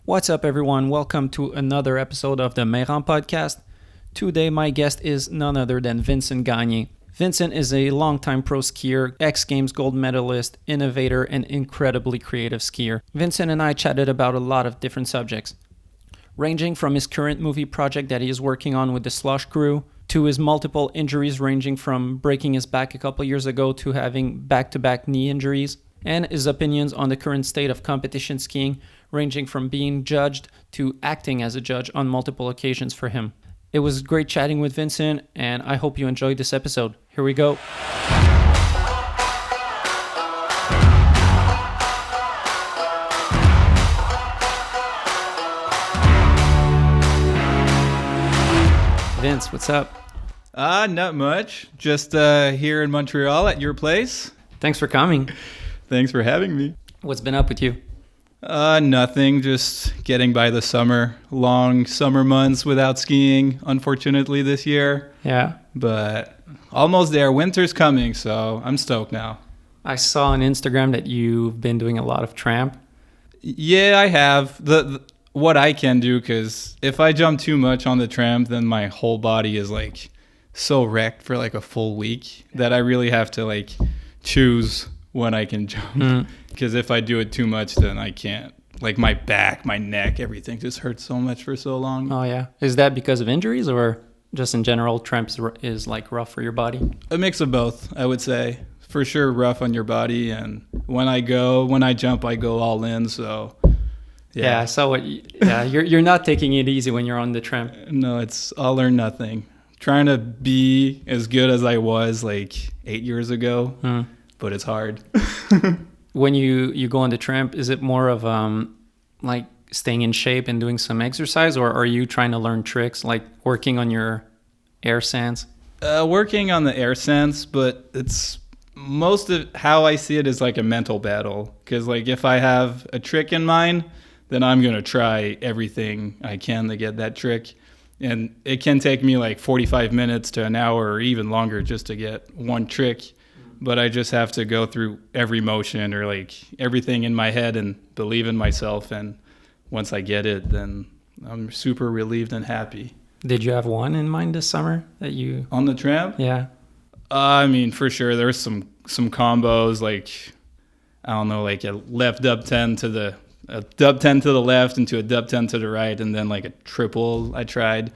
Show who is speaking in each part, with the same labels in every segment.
Speaker 1: What's up, everyone? Welcome to another episode of the Mayrand podcast. Today, my guest is none other than Vincent Gagnier. Vincent is a longtime pro skier, X Games gold medalist, innovator, and incredibly creative skier. Vincent and I chatted about a lot of different subjects, ranging from his current movie project that he is working on with the Slush crew, to his multiple injuries ranging from breaking his back a couple years ago to having back-to-back knee injuries, and his opinions on the current state of competition skiing, ranging from being judged to acting as a judge on multiple occasions for him. It was great chatting with Vincent, and I hope you enjoyed this episode. Here we go. Vince, what's up?
Speaker 2: Not much. Just here in Montreal at your place.
Speaker 1: Thanks for coming.
Speaker 2: Thanks for having me.
Speaker 1: What's been up with you?
Speaker 2: Nothing. Just getting by the summer. Long summer months without skiing, unfortunately, this year.
Speaker 1: Yeah.
Speaker 2: But almost there. Winter's coming, so I'm stoked now.
Speaker 1: I saw on Instagram that you've been doing a lot of tramp.
Speaker 2: Yeah, I have. What I can do, because if I jump too much on the tramp, then my whole body is like so wrecked for like a full week that I really have to like choose when I can jump. Because if I do it too much, then I can't. Like my back, my neck, everything just hurts so much for so long.
Speaker 1: Oh, yeah. Is that because of injuries or just in general, tramp is like rough for your body?
Speaker 2: A mix of both, I would say. For sure, rough on your body. And when I jump, I go all in. So,
Speaker 1: yeah. So you're not taking it easy when you're on the tramp.
Speaker 2: No, it's all or nothing. Trying to be as good as I was like 8 years ago, but it's hard.
Speaker 1: When you go on the tramp, is it more of like staying in shape and doing some exercise, or are you trying to learn tricks like working on your air sense?
Speaker 2: Working on the air sense, but it's most of how I see it is like a mental battle. Because like if I have a trick in mind, then I'm gonna try everything I can to get that trick. And it can take me like 45 minutes to an hour or even longer just to get one trick. But I just have to go through every motion or like everything in my head and believe in myself. And once I get it, then I'm super relieved and happy.
Speaker 1: Did you have one in mind this summer that you...
Speaker 2: On the tramp?
Speaker 1: Yeah.
Speaker 2: I mean, for sure. There's some combos like, I don't know, like a left dub 10 to the... a dub 10 to the left into a dub 10 to the right, and then like a triple I tried,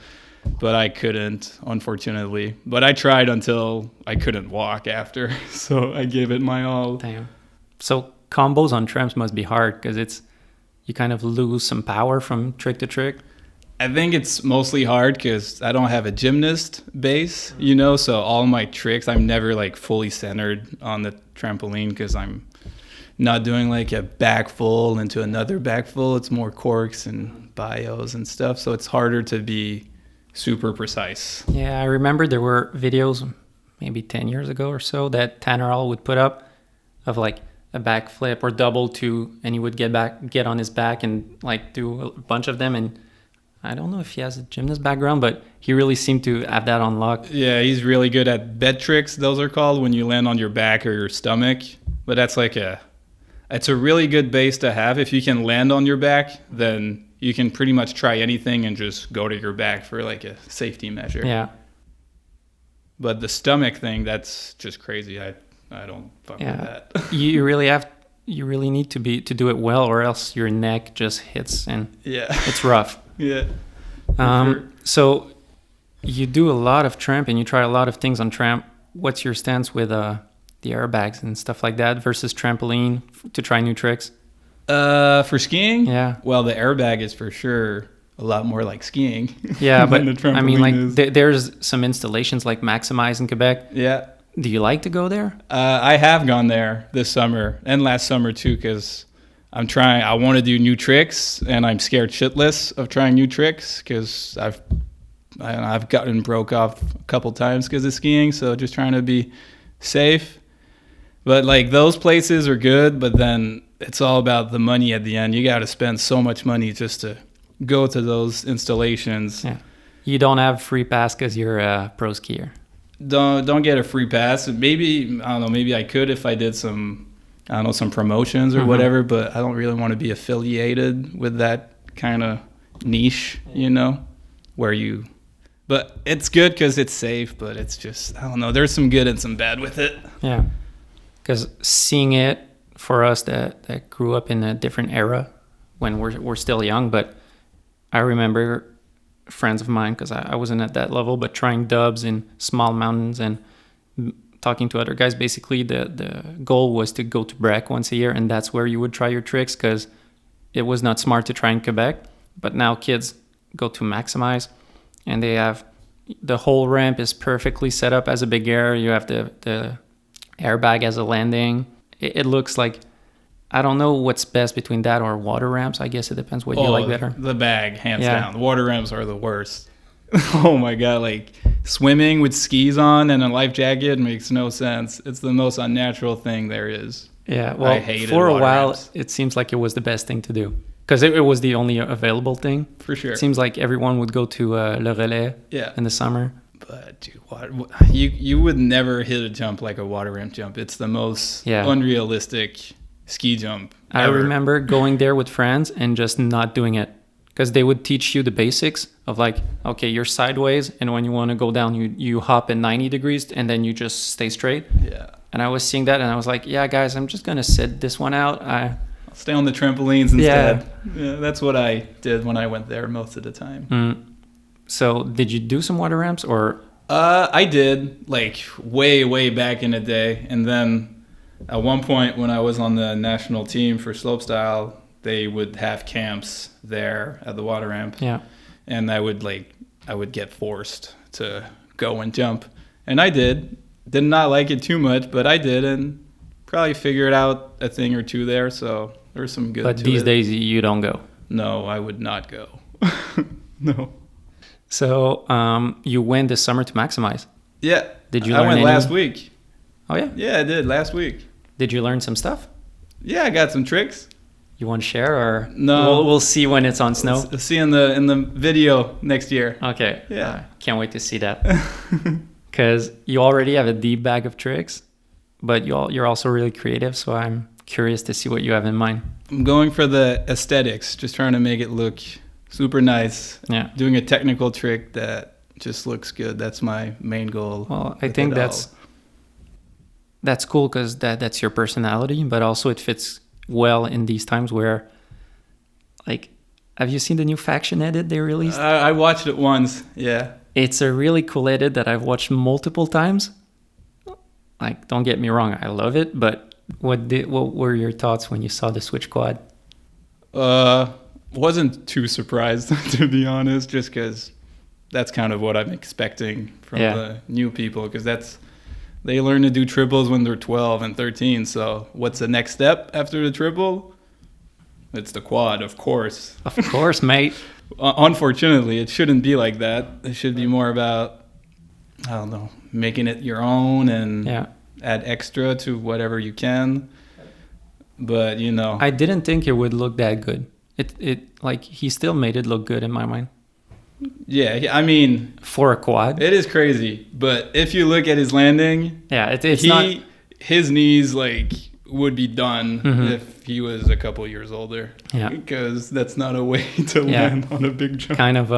Speaker 2: but I couldn't, unfortunately. But I tried until I couldn't walk after, so I gave it my all.
Speaker 1: Damn. So combos on tramps must be hard because you kind of lose some power from trick to trick.
Speaker 2: I think it's mostly hard because I don't have a gymnast base, so all my tricks, I'm never like fully centered on the trampoline because I'm not doing like a back full into another back full. It's more corks and bios and stuff. So it's harder to be super precise.
Speaker 1: Yeah, I remember there were videos maybe 10 years ago or so that Tanner All would put up of like a back flip or double two, and he would get on his back and like do a bunch of them. And I don't know if he has a gymnast background, but he really seemed to have that on lock.
Speaker 2: Yeah, he's really good at bed tricks. Those are called when you land on your back or your stomach. But that's like it's a really good base to have. If you can land on your back, then you can pretty much try anything and just go to your back for like a safety measure.
Speaker 1: Yeah.
Speaker 2: But the stomach thing, that's just crazy. I don't fuck with that.
Speaker 1: You really need to do it well, or else your neck just hits and it's rough.
Speaker 2: Yeah.
Speaker 1: Sure. So you do a lot of tramp and you try a lot of things on tramp. What's your stance with the airbags and stuff like that versus trampoline to try new tricks?
Speaker 2: For skiing?
Speaker 1: Yeah.
Speaker 2: Well, the airbag is for sure a lot more like skiing.
Speaker 1: Yeah, but
Speaker 2: the
Speaker 1: I mean, like
Speaker 2: is.
Speaker 1: there's some installations like Maximize in Quebec.
Speaker 2: Yeah.
Speaker 1: Do you like to go there?
Speaker 2: I have gone there this summer and last summer too, because I want to do new tricks, and I'm scared shitless of trying new tricks because I've gotten broke off a couple times because of skiing. So just trying to be safe. But like those places are good, but then it's all about the money at the end. You got to spend so much money just to go to those installations.
Speaker 1: Yeah. You don't have free pass because you're a pro skier.
Speaker 2: Don't get a free pass. Maybe, I don't know, maybe I could if I did some promotions or whatever, but I don't really want to be affiliated with that kind of niche, you know, where you. But it's good because it's safe. But it's just, I don't know. There's some good and some bad with it.
Speaker 1: Yeah, because seeing it for us that grew up in a different era when we're still young, but I remember friends of mine, because I wasn't at that level, but trying dubs in small mountains and talking to other guys. Basically, the goal was to go to Breck once a year, and that's where you would try your tricks, because it was not smart to try in Quebec. But now kids go to Maximize, and they have the whole ramp is perfectly set up as a big air. You have the airbag as a landing. It looks like, I don't know what's best between that or water ramps. I guess it depends what you like better.
Speaker 2: The bag, hands down. The water ramps are the worst. Oh my God, like swimming with skis on and a life jacket makes no sense. It's the most unnatural thing there is.
Speaker 1: Yeah, well,
Speaker 2: I hated
Speaker 1: for a while,
Speaker 2: ramps.
Speaker 1: it seems like it was the best thing to do, because it was the only available thing.
Speaker 2: For sure.
Speaker 1: It seems like everyone would go to Le Relais in the summer.
Speaker 2: But dude, you would never hit a jump like a water ramp jump. It's the most unrealistic ski jump
Speaker 1: I
Speaker 2: ever.
Speaker 1: remember going there with friends and just not doing it, because they would teach you the basics of like, okay, you're sideways, and when you want to go down, you hop at 90 degrees, and then you just stay straight.
Speaker 2: Yeah.
Speaker 1: And I was seeing that, and I was like, yeah, guys, I'm just going to sit this one out. I'll
Speaker 2: stay on the trampolines instead. Yeah, that's what I did when I went there most of the time.
Speaker 1: So did you do some water ramps, or?
Speaker 2: I did, like way back in the day. And then at one point when I was on the national team for slopestyle, they would have camps there at the water ramp.
Speaker 1: Yeah.
Speaker 2: And I would get forced to go and jump. And I did. Did not like it too much, but I did, and probably figured out a thing or two there. So there's some good.
Speaker 1: But these days you don't go.
Speaker 2: No, I would not go. No.
Speaker 1: So you went this summer to Maximize.
Speaker 2: Yeah.
Speaker 1: Did you?
Speaker 2: I went last week.
Speaker 1: Oh yeah.
Speaker 2: Yeah, I did last week.
Speaker 1: Did you learn some stuff?
Speaker 2: Yeah, I got some tricks.
Speaker 1: You want to share, or
Speaker 2: no?
Speaker 1: We'll see when it's on snow.
Speaker 2: We'll see in the video next year.
Speaker 1: Okay.
Speaker 2: Yeah.
Speaker 1: Can't wait to see that. Because you already have a deep bag of tricks, but you're also really creative. So I'm curious to see what you have in mind.
Speaker 2: I'm going for the aesthetics, just trying to make it look super nice.
Speaker 1: Yeah.
Speaker 2: Doing a technical trick that just looks good. That's my main goal.
Speaker 1: Well, I think that's cool, because that's your personality, but also it fits well in these times where, like, have you seen the new faction edit they released?
Speaker 2: I watched it once. Yeah.
Speaker 1: It's a really cool edit that I've watched multiple times. Like, don't get me wrong, I love it, but what were your thoughts when you saw the Switch quad?
Speaker 2: Wasn't too surprised, to be honest, just because that's kind of what I'm expecting from the new people, because they learn to do triples when they're 12 and 13. So what's the next step after the triple? It's the quad, of course.
Speaker 1: Of course, mate.
Speaker 2: Unfortunately, it shouldn't be like that. It should be more about, I don't know, making it your own and add extra to whatever you can. But, you know.
Speaker 1: I didn't think it would look that good. It like, he still made it look good in my mind.
Speaker 2: Yeah, I mean,
Speaker 1: for a quad,
Speaker 2: it is crazy. But if you look at his landing,
Speaker 1: it's not.
Speaker 2: His knees would be done if he was a couple years older.
Speaker 1: Yeah,
Speaker 2: because that's not a way to land on a big jump.
Speaker 1: Kind of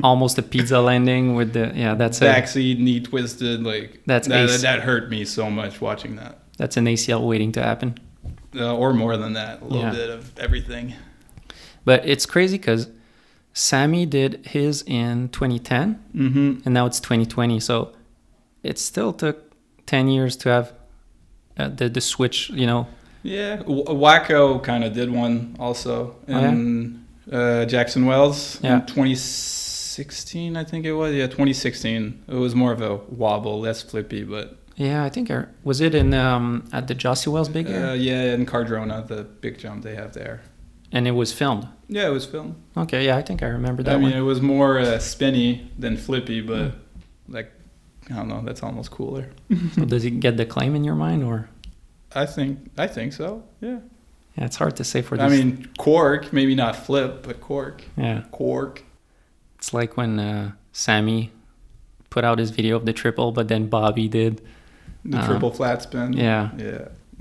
Speaker 1: almost a pizza landing with the that's
Speaker 2: backseat knee twisted. That hurt me so much watching that.
Speaker 1: That's an ACL waiting to happen,
Speaker 2: or more than that. A little bit of everything.
Speaker 1: But it's crazy because Sammy did his in 2010, and now it's 2020. So it still took 10 years to have the switch, you know.
Speaker 2: Yeah, Wacko kind of did one also in Jackson Wells in 2016, I think it was. Yeah, 2016. It was more of a wobble, less flippy, but...
Speaker 1: Yeah, I think was it in at the Jossie Wells Big Air?
Speaker 2: Yeah, in Cardrona, the big jump they have there.
Speaker 1: And it was filmed?
Speaker 2: Yeah, it was filmed.
Speaker 1: Okay, yeah, I think I remember that one.
Speaker 2: I mean, it was more spinny than flippy, but I don't know, that's almost cooler.
Speaker 1: So does it get the claim in your mind, or?
Speaker 2: I think so, yeah.
Speaker 1: Yeah, it's hard to say for this.
Speaker 2: I mean, cork, maybe not flip, but cork.
Speaker 1: Yeah.
Speaker 2: Cork.
Speaker 1: It's like when Sammy put out his video of the triple, but then Bobby did
Speaker 2: the triple flat spin.
Speaker 1: Yeah.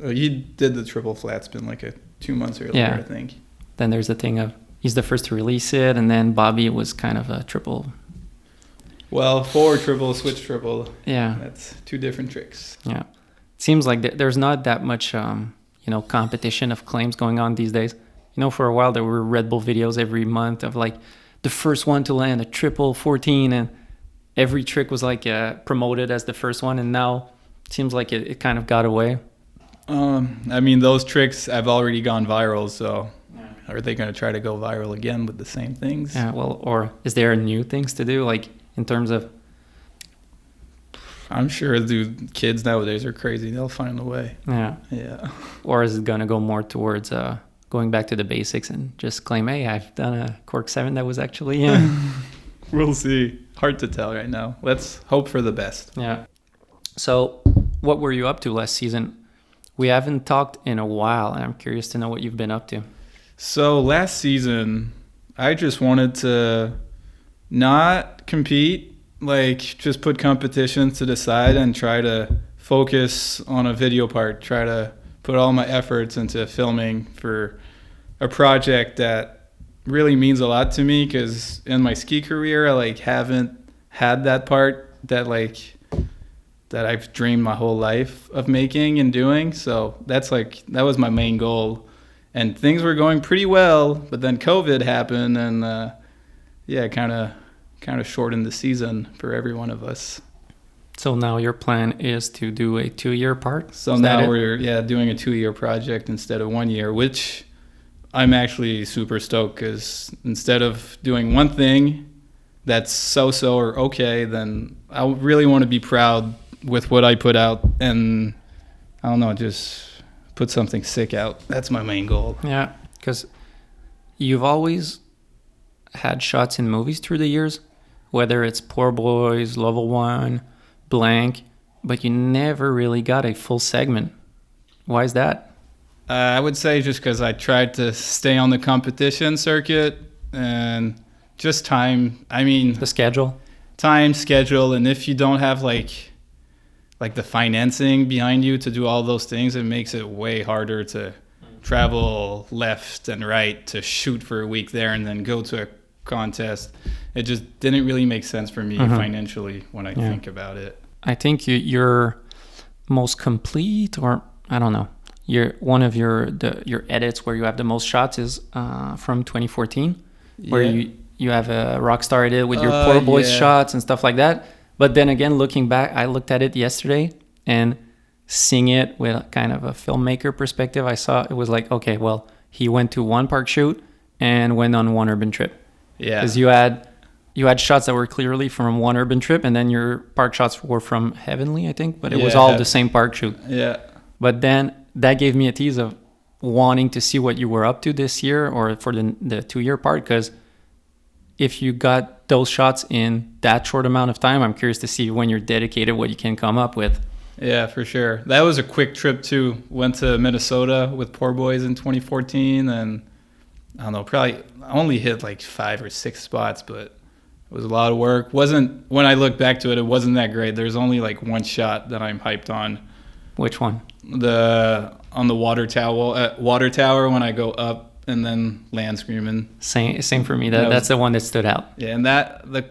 Speaker 2: He did the triple flat spin 2 months earlier, I think.
Speaker 1: Then there's the thing of he's the first to release it, and then Bobby was kind of a triple.
Speaker 2: Well, forward triple, switch triple.
Speaker 1: Yeah.
Speaker 2: That's two different tricks.
Speaker 1: Yeah. It seems like there's not that much, competition of claims going on these days. For a while there were Red Bull videos every month of like the first one to land a triple 14, and every trick was like promoted as the first one, and now it seems like it kind of got away.
Speaker 2: Those tricks have already gone viral, so are they going to try to go viral again with the same things?
Speaker 1: Yeah, well, or is there new things to do, like in terms of...
Speaker 2: I'm sure the kids nowadays are crazy. They'll find a way.
Speaker 1: Yeah.
Speaker 2: Yeah.
Speaker 1: Or is it going to go more towards going back to the basics and just claim, hey, I've done a cork 7 that was actually...
Speaker 2: We'll see. Hard to tell right now. Let's hope for the best.
Speaker 1: Yeah. So what were you up to last season? We haven't talked in a while, and I'm curious to know what you've been up to.
Speaker 2: So last season, I just wanted to not compete, like just put competitions to the side and try to focus on a video part, try to put all my efforts into filming for a project that really means a lot to me, because in my ski career, I haven't had that part that I've dreamed my whole life of making and doing. So that was my main goal, and things were going pretty well, but then COVID happened, and kind of shortened the season for every one of us.
Speaker 1: So now your plan is to do a 2-year part?
Speaker 2: So now we're doing a 2-year project instead of 1 year, which I'm actually super stoked, because instead of doing one thing that's so-so or okay, then I really want to be proud with what I put out, and I don't know, just put something sick out. That's my main goal.
Speaker 1: Yeah, because you've always had shots in movies through the years, whether it's Poor Boys, Level 1, Blank, but you never really got a full segment. Why is that?
Speaker 2: I would say just because I tried to stay on the competition circuit, and just time.
Speaker 1: The schedule.
Speaker 2: Time, schedule, and if you don't have like the financing behind you to do all those things, it makes it way harder to travel left and right to shoot for a week there and then go to a contest. It just didn't really make sense for me financially when I think about it.
Speaker 1: I think your most complete, or I don't know, one of your edits where you have the most shots is from 2014, where you have a Rockstar edit with your Poor Boys shots and stuff like that. But then again, looking back, I looked at it yesterday, and seeing it with kind of a filmmaker perspective, I saw it was like, okay, well, he went to one park shoot and went on one urban trip. Yeah. Because you had shots that were clearly from one urban trip, and then your park shots were from Heavenly, I think, but it was all the same park shoot.
Speaker 2: Yeah.
Speaker 1: But then that gave me a tease of wanting to see what you were up to this year or for the 2-year part, because if you got those shots in that short amount of time, I'm curious to see when you're dedicated what you can come up with.
Speaker 2: Yeah, for sure. That was a quick trip too. Went to Minnesota with Poor Boys in 2014, and I don't know, probably only hit like 5 or 6 spots, but it was a lot of work. When I look back to it, it wasn't that great. There's only like one shot that I'm hyped on.
Speaker 1: Which one?
Speaker 2: On the water tower when I go up and then land screaming.
Speaker 1: Same for me. That's the one that stood out.
Speaker 2: Yeah, and the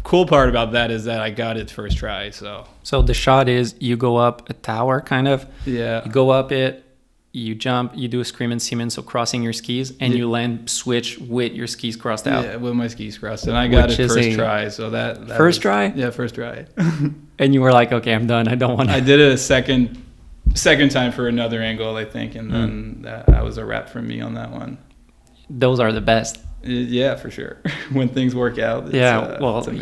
Speaker 2: cool part about that is that I got it first try. So
Speaker 1: the shot is you go up a tower, kind of.
Speaker 2: Yeah.
Speaker 1: You go up it, you jump, you do a screaming seaman, so crossing your skis, and you land switch with your skis crossed out.
Speaker 2: Yeah, with my skis crossed, and I got it first try. So that
Speaker 1: first try.
Speaker 2: Yeah, first try.
Speaker 1: And you were like, okay, I'm done. I don't want to.
Speaker 2: I did it a second time for another angle, I think, and then that was a wrap for me on that one.
Speaker 1: Those are the best.
Speaker 2: Yeah, for sure. When things work out.
Speaker 1: It's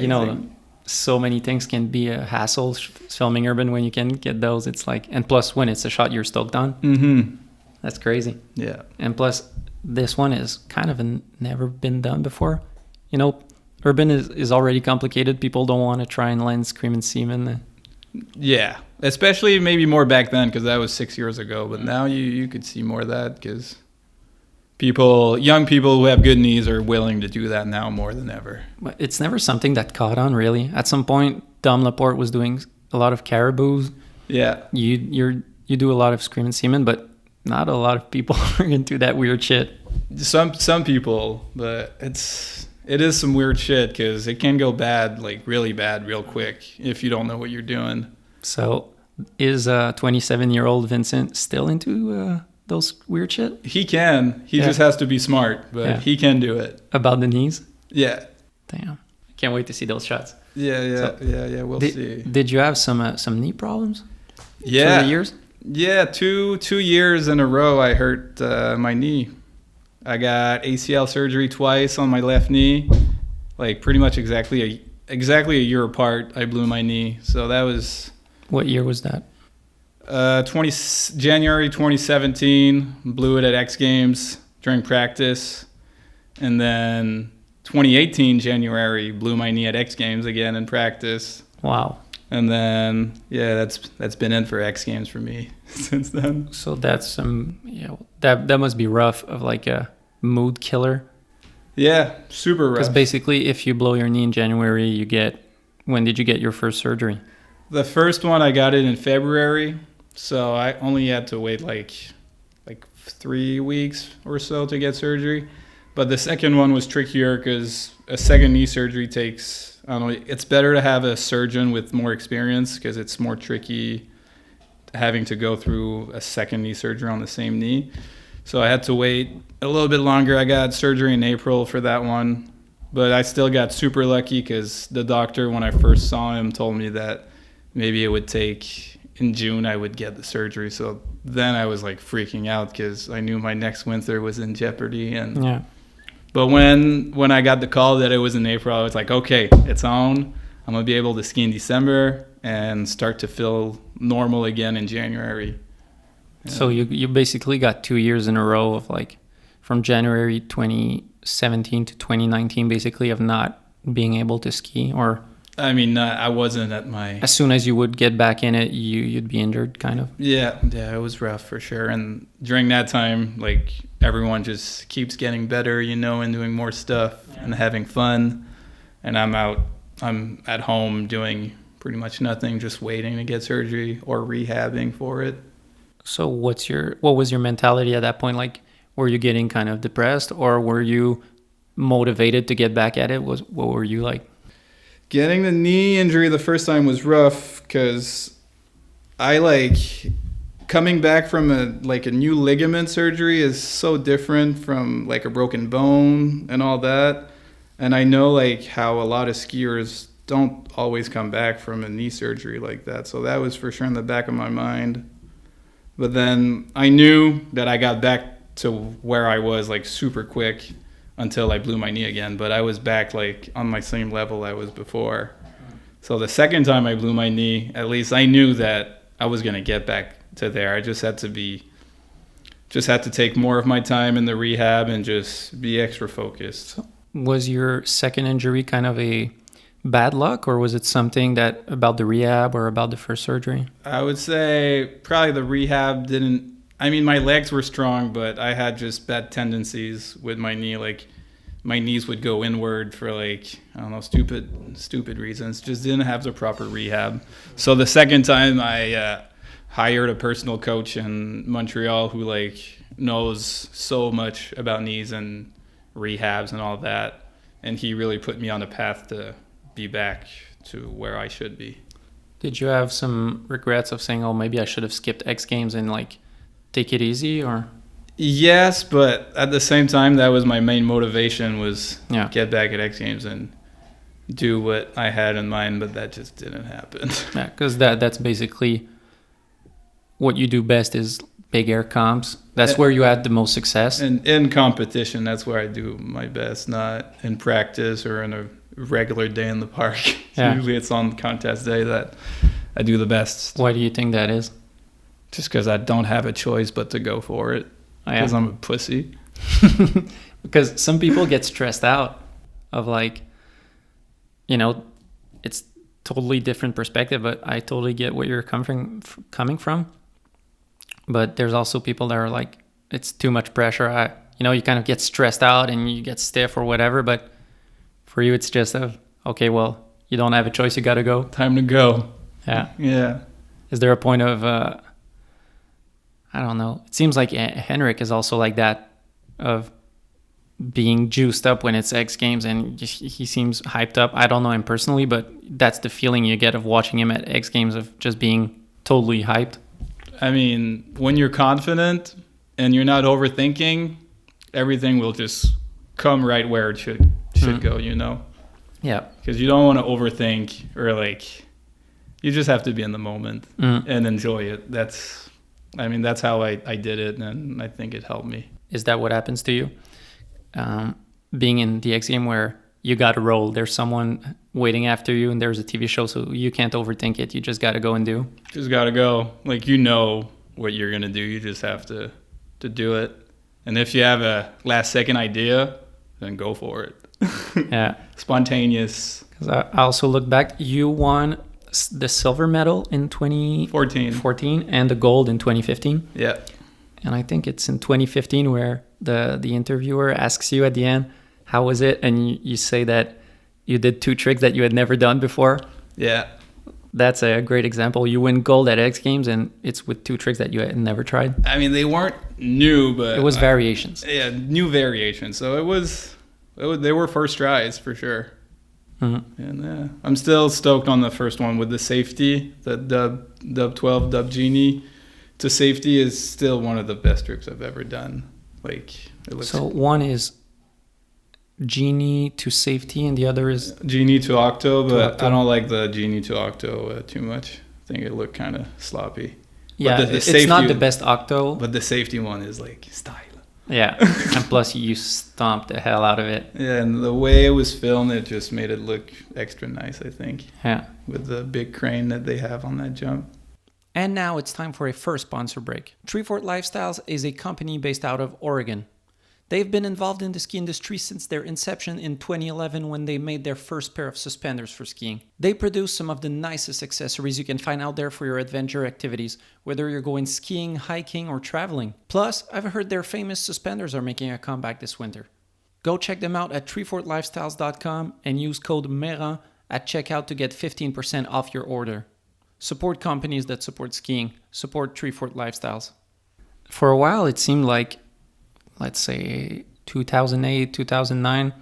Speaker 1: so many things can be a hassle filming urban when you can get those. It's like, and plus when it's a shot you're stoked on.
Speaker 2: Mm-hmm.
Speaker 1: That's crazy.
Speaker 2: Yeah.
Speaker 1: And plus this one is kind of never been done before. Urban is already complicated. People don't want to try and land screaming seaman.
Speaker 2: Yeah, especially maybe more back then, because that was 6 years ago. But now you could see more of that, because young people who have good knees are willing to do that now more than ever.
Speaker 1: But it's never something that caught on, really. At some point, Dom Laporte was doing a lot of caribous.
Speaker 2: Yeah.
Speaker 1: You do a lot of screaming seaman, but not a lot of people are into that weird shit.
Speaker 2: Some people, but it is some weird shit because it can go bad, like really bad, real quick if you don't know what you're doing.
Speaker 1: So, is 27-year-old Vincent still into those weird shit?
Speaker 2: He can. He just has to be smart, but he can do it.
Speaker 1: About the knees?
Speaker 2: Yeah.
Speaker 1: Damn. I can't wait to see those shots.
Speaker 2: Yeah. We'll see.
Speaker 1: Did you have some knee problems?
Speaker 2: Yeah.
Speaker 1: Through the years?
Speaker 2: Yeah, two years in a row I hurt my knee. I got ACL surgery twice on my left knee, like pretty much exactly a year apart. I blew my knee, so that was.
Speaker 1: What year was that?
Speaker 2: January 2017. Blew it at X Games during practice, and then 2018 January blew my knee at X Games again in practice.
Speaker 1: Wow.
Speaker 2: And then that's been it for X Games for me since then.
Speaker 1: So that's that must be rough, of like a mood killer.
Speaker 2: Yeah, super rough.
Speaker 1: Because basically, if you blow your knee in January, when did you get your first surgery?
Speaker 2: The first one I got it in February, so I only had to wait like 3 weeks or so to get surgery. But the second one was trickier because a second knee surgery takes. I don't know, it's better to have a surgeon with more experience because it's more tricky having to go through a second knee surgery on the same knee. So I had to wait a little bit longer. I got surgery in April for that one, but I still got super lucky because the doctor, when I first saw him, told me that maybe it would take, in June I would get the surgery. So then I was like freaking out because I knew my next winter was in jeopardy. And
Speaker 1: yeah.
Speaker 2: But when I got the call that it was in April, I was like, okay, it's on. I'm going to be able to ski in December and start to feel normal again in January. Yeah.
Speaker 1: So you basically got 2 years in a row of like from January 2017 to 2019 basically of not being able to ski, or
Speaker 2: I mean, I wasn't at my...
Speaker 1: As soon as you would get back in it, you'd be injured, kind of?
Speaker 2: Yeah, it was rough for sure. And during that time, like, everyone just keeps getting better, and doing more stuff and having fun. And I'm at home doing pretty much nothing, just waiting to get surgery or rehabbing for it.
Speaker 1: So what was your mentality at that point? Like, were you getting kind of depressed, or were you motivated to get back at it? What were you like?
Speaker 2: Getting the knee injury the first time was rough because coming back from a new ligament surgery is so different from like a broken bone and all that. And I know like how a lot of skiers don't always come back from a knee surgery like that. So that was for sure in the back of my mind. But then I knew that I got back to where I was like super quick until I blew my knee again, but I was back like on my same level I was before. So the second time I blew my knee, at least I knew that I was going to get back to there. I just had to take more of my time in the rehab and just be extra focused.
Speaker 1: So was your second injury kind of a bad luck, or was it something that about the rehab or about the first surgery?
Speaker 2: I would say probably the rehab didn't. I mean, my legs were strong, but I had just bad tendencies with my knee. Like, my knees would go inward for like, I don't know, stupid reasons. Just didn't have the proper rehab. So the second time I hired a personal coach in Montreal who like knows so much about knees and rehabs and all that. And he really put me on a path to be back to where I should be.
Speaker 1: Did you have some regrets of saying, oh, maybe I should have skipped X Games and like take it easy, or?
Speaker 2: Yes, but at the same time, that was my main motivation, was get back at X Games and do what I had in mind, but that just didn't happen.
Speaker 1: Yeah, because that's basically what you do best is big air comps. That's where you had the most success.
Speaker 2: And in competition, that's where I do my best, not in practice or in a regular day in the park.
Speaker 1: Yeah.
Speaker 2: Usually it's on contest day that I do the best.
Speaker 1: Why do you think that is?
Speaker 2: Just because I don't have a choice but to go for it. Because I'm a pussy.
Speaker 1: Because some people get stressed out of like, it's totally different perspective, but I totally get where you're coming from. But there's also people that are like, it's too much pressure. You kind of get stressed out and you get stiff or whatever. But for you, it's just okay, well, you don't have a choice. You got to go.
Speaker 2: Time to go.
Speaker 1: Yeah.
Speaker 2: Yeah.
Speaker 1: Is there a point of, I don't know. It seems like Henrik is also like that, of being juiced up when it's X Games, and he seems hyped up. I don't know him personally, but that's the feeling you get of watching him at X Games, of just being totally hyped.
Speaker 2: I mean, when you're confident and you're not overthinking, everything will just come right where it should go, you know?
Speaker 1: Yeah.
Speaker 2: Because you don't want to overthink, or like, you just have to be in the moment and enjoy it. That's how I did it, and I think it helped me.
Speaker 1: Is that what happens to you? Being in the X Game where you got to roll, there's someone waiting after you, and there's a TV show, so you can't overthink it. You just got to go and do.
Speaker 2: Just got to go. Like, you know what you're going to do. You just have to do it. And if you have a last-second idea, then go for it.
Speaker 1: Yeah.
Speaker 2: Spontaneous.
Speaker 1: Because I also look back. You won the silver medal in 2014 and the gold in 2015.
Speaker 2: Yeah.
Speaker 1: And I think it's in 2015 where the interviewer asks you at the end, how was it? And you say that you did 2 tricks that you had never done before.
Speaker 2: Yeah.
Speaker 1: That's a great example. You win gold at X Games, and it's with 2 tricks that you had never tried.
Speaker 2: I mean, they weren't new, but...
Speaker 1: It was variations.
Speaker 2: Yeah, new variations. So they were first tries for sure. Mm-hmm. And I'm still stoked on the first one with the safety. The dub 12, dub genie to safety is still one of the best tricks I've ever done. Like, it looks...
Speaker 1: So one is genie to safety, and the other is
Speaker 2: genie to octo, but I don't like the genie to octo too much. I think it looked kind of sloppy.
Speaker 1: Yeah,
Speaker 2: but the
Speaker 1: it's
Speaker 2: safety,
Speaker 1: not the best octo,
Speaker 2: but the safety one is like style.
Speaker 1: Yeah, and plus you stomped the hell out of it.
Speaker 2: Yeah, and the way it was filmed, it just made it look extra nice, I think.
Speaker 1: Yeah,
Speaker 2: with the big crane that they have on that jump.
Speaker 1: And now it's time for a first sponsor break. Treefort Lifestyles is a company based out of Oregon. They've been involved in the ski industry since their inception in 2011 when they made their first pair of suspenders for skiing. They produce some of the nicest accessories you can find out there for your adventure activities, whether you're going skiing, hiking, or traveling. Plus, I've heard their famous suspenders are making a comeback this winter. Go check them out at treefortlifestyles.com and use code Mayrand at checkout to get 15% off your order. Support companies that support skiing. Support Treefort Lifestyles. For a while, it seemed like, let's say 2008, 2009,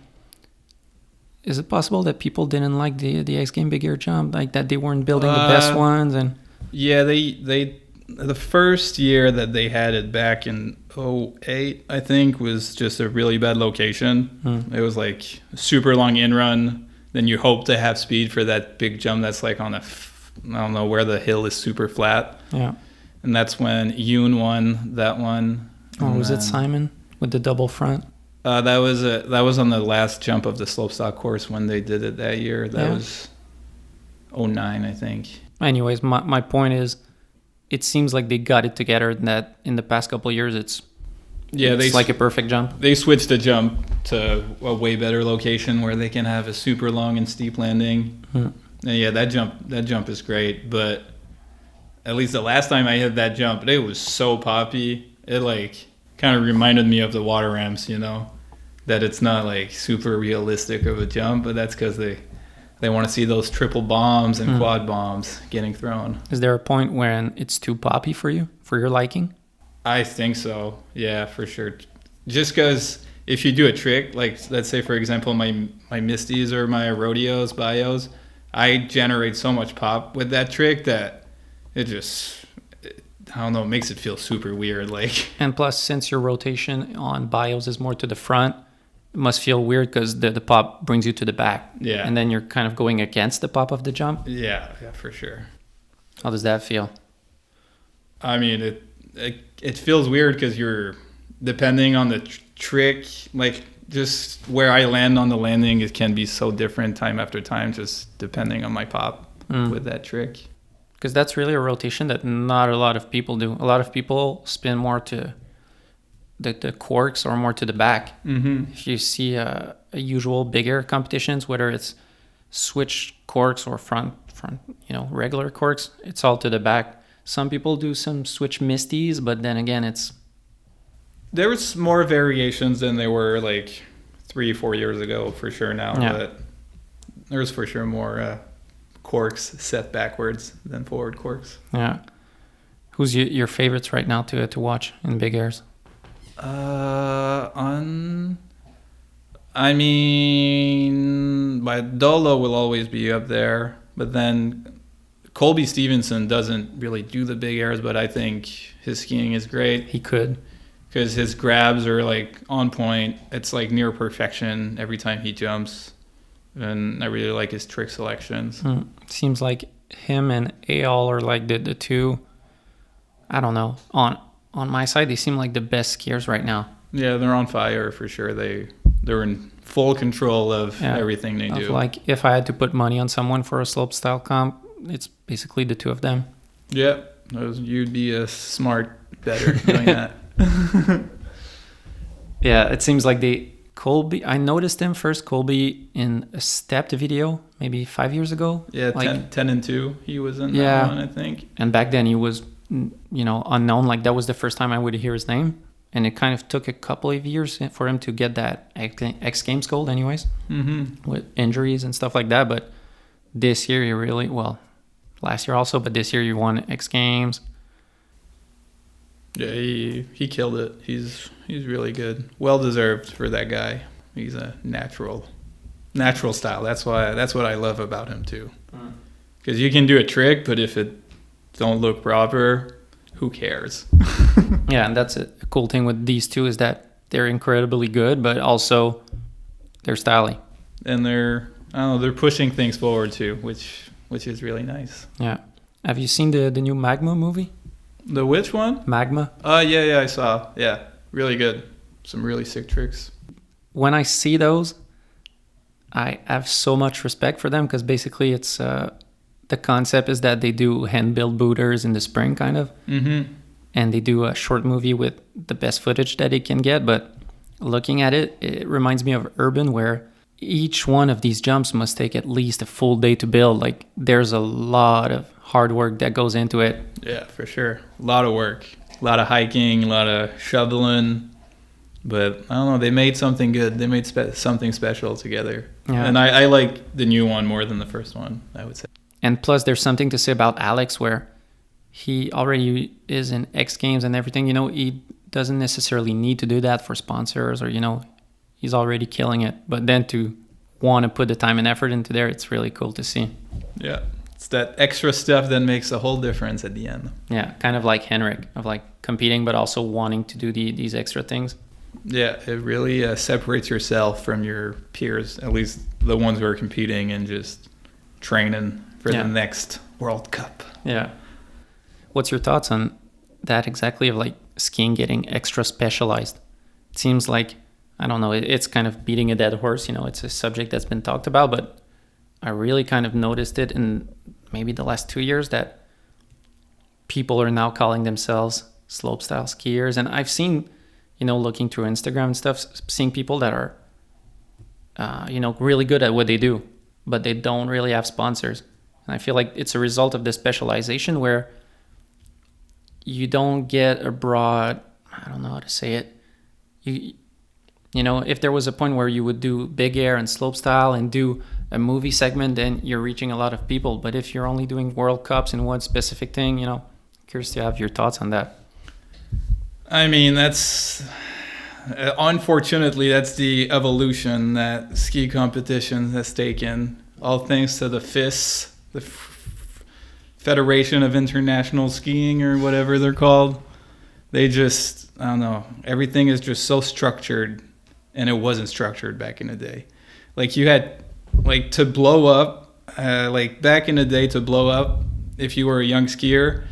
Speaker 1: is it possible that people didn't like the X Game big air jump, like that they weren't building the best ones? And
Speaker 2: yeah, they the first year that they had it back in 2008, I think, was just a really bad location. It was like a super long in run. Then you hope to have speed for that big jump that's like on I don't know where the hill is super flat.
Speaker 1: Yeah,
Speaker 2: and that's when Yoon won that one.
Speaker 1: Or was it Simon with the double front?
Speaker 2: That was on the last jump of the slopestyle course when they did it that year. That was 2009, I think.
Speaker 1: Anyways, my point is, it seems like they got it together. That in the past couple of years, it's like a perfect jump.
Speaker 2: They switched the jump to a way better location where they can have a super long and steep landing. And yeah, that jump is great. But at least the last time I hit that jump, it was so poppy. It like kind of reminded me of the water ramps, you know, that it's not like super realistic of a jump, but that's because they want to see those triple bombs and quad bombs getting thrown.
Speaker 1: Is there a point when it's too poppy for you, for your liking?
Speaker 2: I think so. Yeah, for sure. Just because if you do a trick, like let's say, for example, my Misties or my rodeos, bios, I generate so much pop with that trick that it just, I don't know, it makes it feel super weird. Like,
Speaker 1: and plus, since your rotation on bios is more to the front, it must feel weird because the pop brings you to the back.
Speaker 2: Yeah.
Speaker 1: And then you're kind of going against the pop of the jump.
Speaker 2: Yeah, for sure.
Speaker 1: How does that feel?
Speaker 2: I mean, it feels weird because you're depending on the trick, like just where I land on the landing, it can be so different time after time, just depending on my pop with that trick.
Speaker 1: Because that's really a rotation that not a lot of people do. A lot of people spin more to the corks or more to the back. If you see a usual bigger competitions, whether it's switch corks or front, regular corks, it's all to the back. Some people do some switch misties, but then again,
Speaker 2: there was more variations than there were like 3-4 years ago for sure now. Yeah. But there's for sure more corks set backwards than forward corks.
Speaker 1: Yeah. Who's your favorites right now to watch in big airs?
Speaker 2: I mean, my Dolo will always be up there, but then Colby Stevenson doesn't really do the big airs, but I think his skiing is great.
Speaker 1: He could.
Speaker 2: Because his grabs are like on point. It's like near perfection every time he jumps. And I really like his trick selections.
Speaker 1: Seems like him and Eyal are like the two, I don't know, on my side, they seem like the best skiers right now.
Speaker 2: Yeah, they're on fire for sure. They're in full control of everything they do.
Speaker 1: Like if I had to put money on someone for a slopestyle comp, it's basically the two of them.
Speaker 2: Yeah, you'd be a smart better doing that.
Speaker 1: Yeah, it seems like Colby, I noticed him first, Colby, in a stepped video maybe 5 years ago.
Speaker 2: Yeah,
Speaker 1: like,
Speaker 2: 10 and 2 he was in that one, I think.
Speaker 1: And back then he was, unknown. Like that was the first time I would hear his name. And it kind of took a couple of years for him to get that X Games gold anyways, with injuries and stuff like that. But this year he really, last year also, but this year he won X Games.
Speaker 2: Yeah, he killed it. He's really good. Well deserved for that guy. He's a natural style. That's what I love about him too. Because you can do a trick, but if it don't look proper, who cares?
Speaker 1: Yeah, and that's a cool thing with these two is that they're incredibly good, but also they're stylish.
Speaker 2: And they're pushing things forward too, which is really nice.
Speaker 1: Yeah. Have you seen the new Magma movie?
Speaker 2: The which one?
Speaker 1: Magma.
Speaker 2: Yeah, I saw. Yeah, really good. Some really sick tricks.
Speaker 1: When I see those, I have so much respect for them because basically it's the concept is that they do hand-built booters in the spring, kind of. Mm-hmm. And they do a short movie with the best footage that they can get. But looking at it, it reminds me of Urban, where each one of these jumps must take at least a full day to build. Like there's a lot of hard work that goes into it.
Speaker 2: Yeah, for sure. A lot of work. A lot of hiking, a lot of shoveling. But I don't know, they made something good. They made something special together. Yeah. And I like the new one more than the first one, I would say.
Speaker 1: And plus, there's something to say about Alex where he already is in X Games and everything. He doesn't necessarily need to do that for sponsors or, he's already killing it. But then to want to put the time and effort into there, it's really cool to see.
Speaker 2: Yeah. It's that extra stuff that makes a whole difference at the end.
Speaker 1: Yeah, kind of like Henrik, of like competing but also wanting to do these extra things.
Speaker 2: Yeah, it really separates yourself from your peers, at least the ones who are competing and just training for the next World Cup.
Speaker 1: Yeah. What's your thoughts on that exactly of like skiing getting extra specialized? It seems like, I don't know, it's kind of beating a dead horse. It's a subject that's been talked about, but I really kind of noticed it in maybe the last 2 years that people are now calling themselves slopestyle skiers. And I've seen, looking through Instagram and stuff, seeing people that are, really good at what they do, but they don't really have sponsors. And I feel like it's a result of the specialization where you don't get a broad, I don't know how to say it. If there was a point where you would do big air and slopestyle and do a movie segment, then you're reaching a lot of people. But if you're only doing World Cups in one specific thing, curious to have your thoughts on that.
Speaker 2: I mean, unfortunately, that's the evolution that ski competition has taken. All thanks to the FIS, the Federation of International Skiing or whatever they're called. They just, I don't know, everything is just so structured, and it wasn't structured back in the day. Like you had, like to blow up, like back in the day to blow up, if you were a young skier,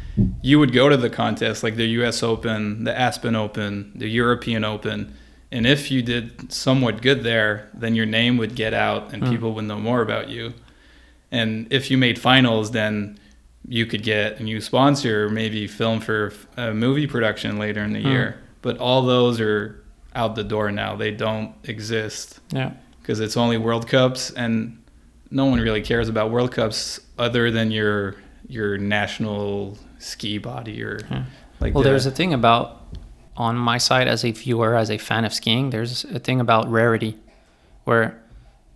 Speaker 2: you would go to the contest like the US Open, the Aspen Open, the European Open. And if you did somewhat good there, then your name would get out and people would know more about you. And if you made finals, then you could get a new sponsor, maybe film for a movie production later in the year. But all those are out the door now. They don't exist. Yeah. Because it's only World Cups, and no one really cares about World Cups other than your national ski body or like.
Speaker 1: Well, there's a thing about, on my side as a viewer, as a fan of skiing, there's a thing about rarity, where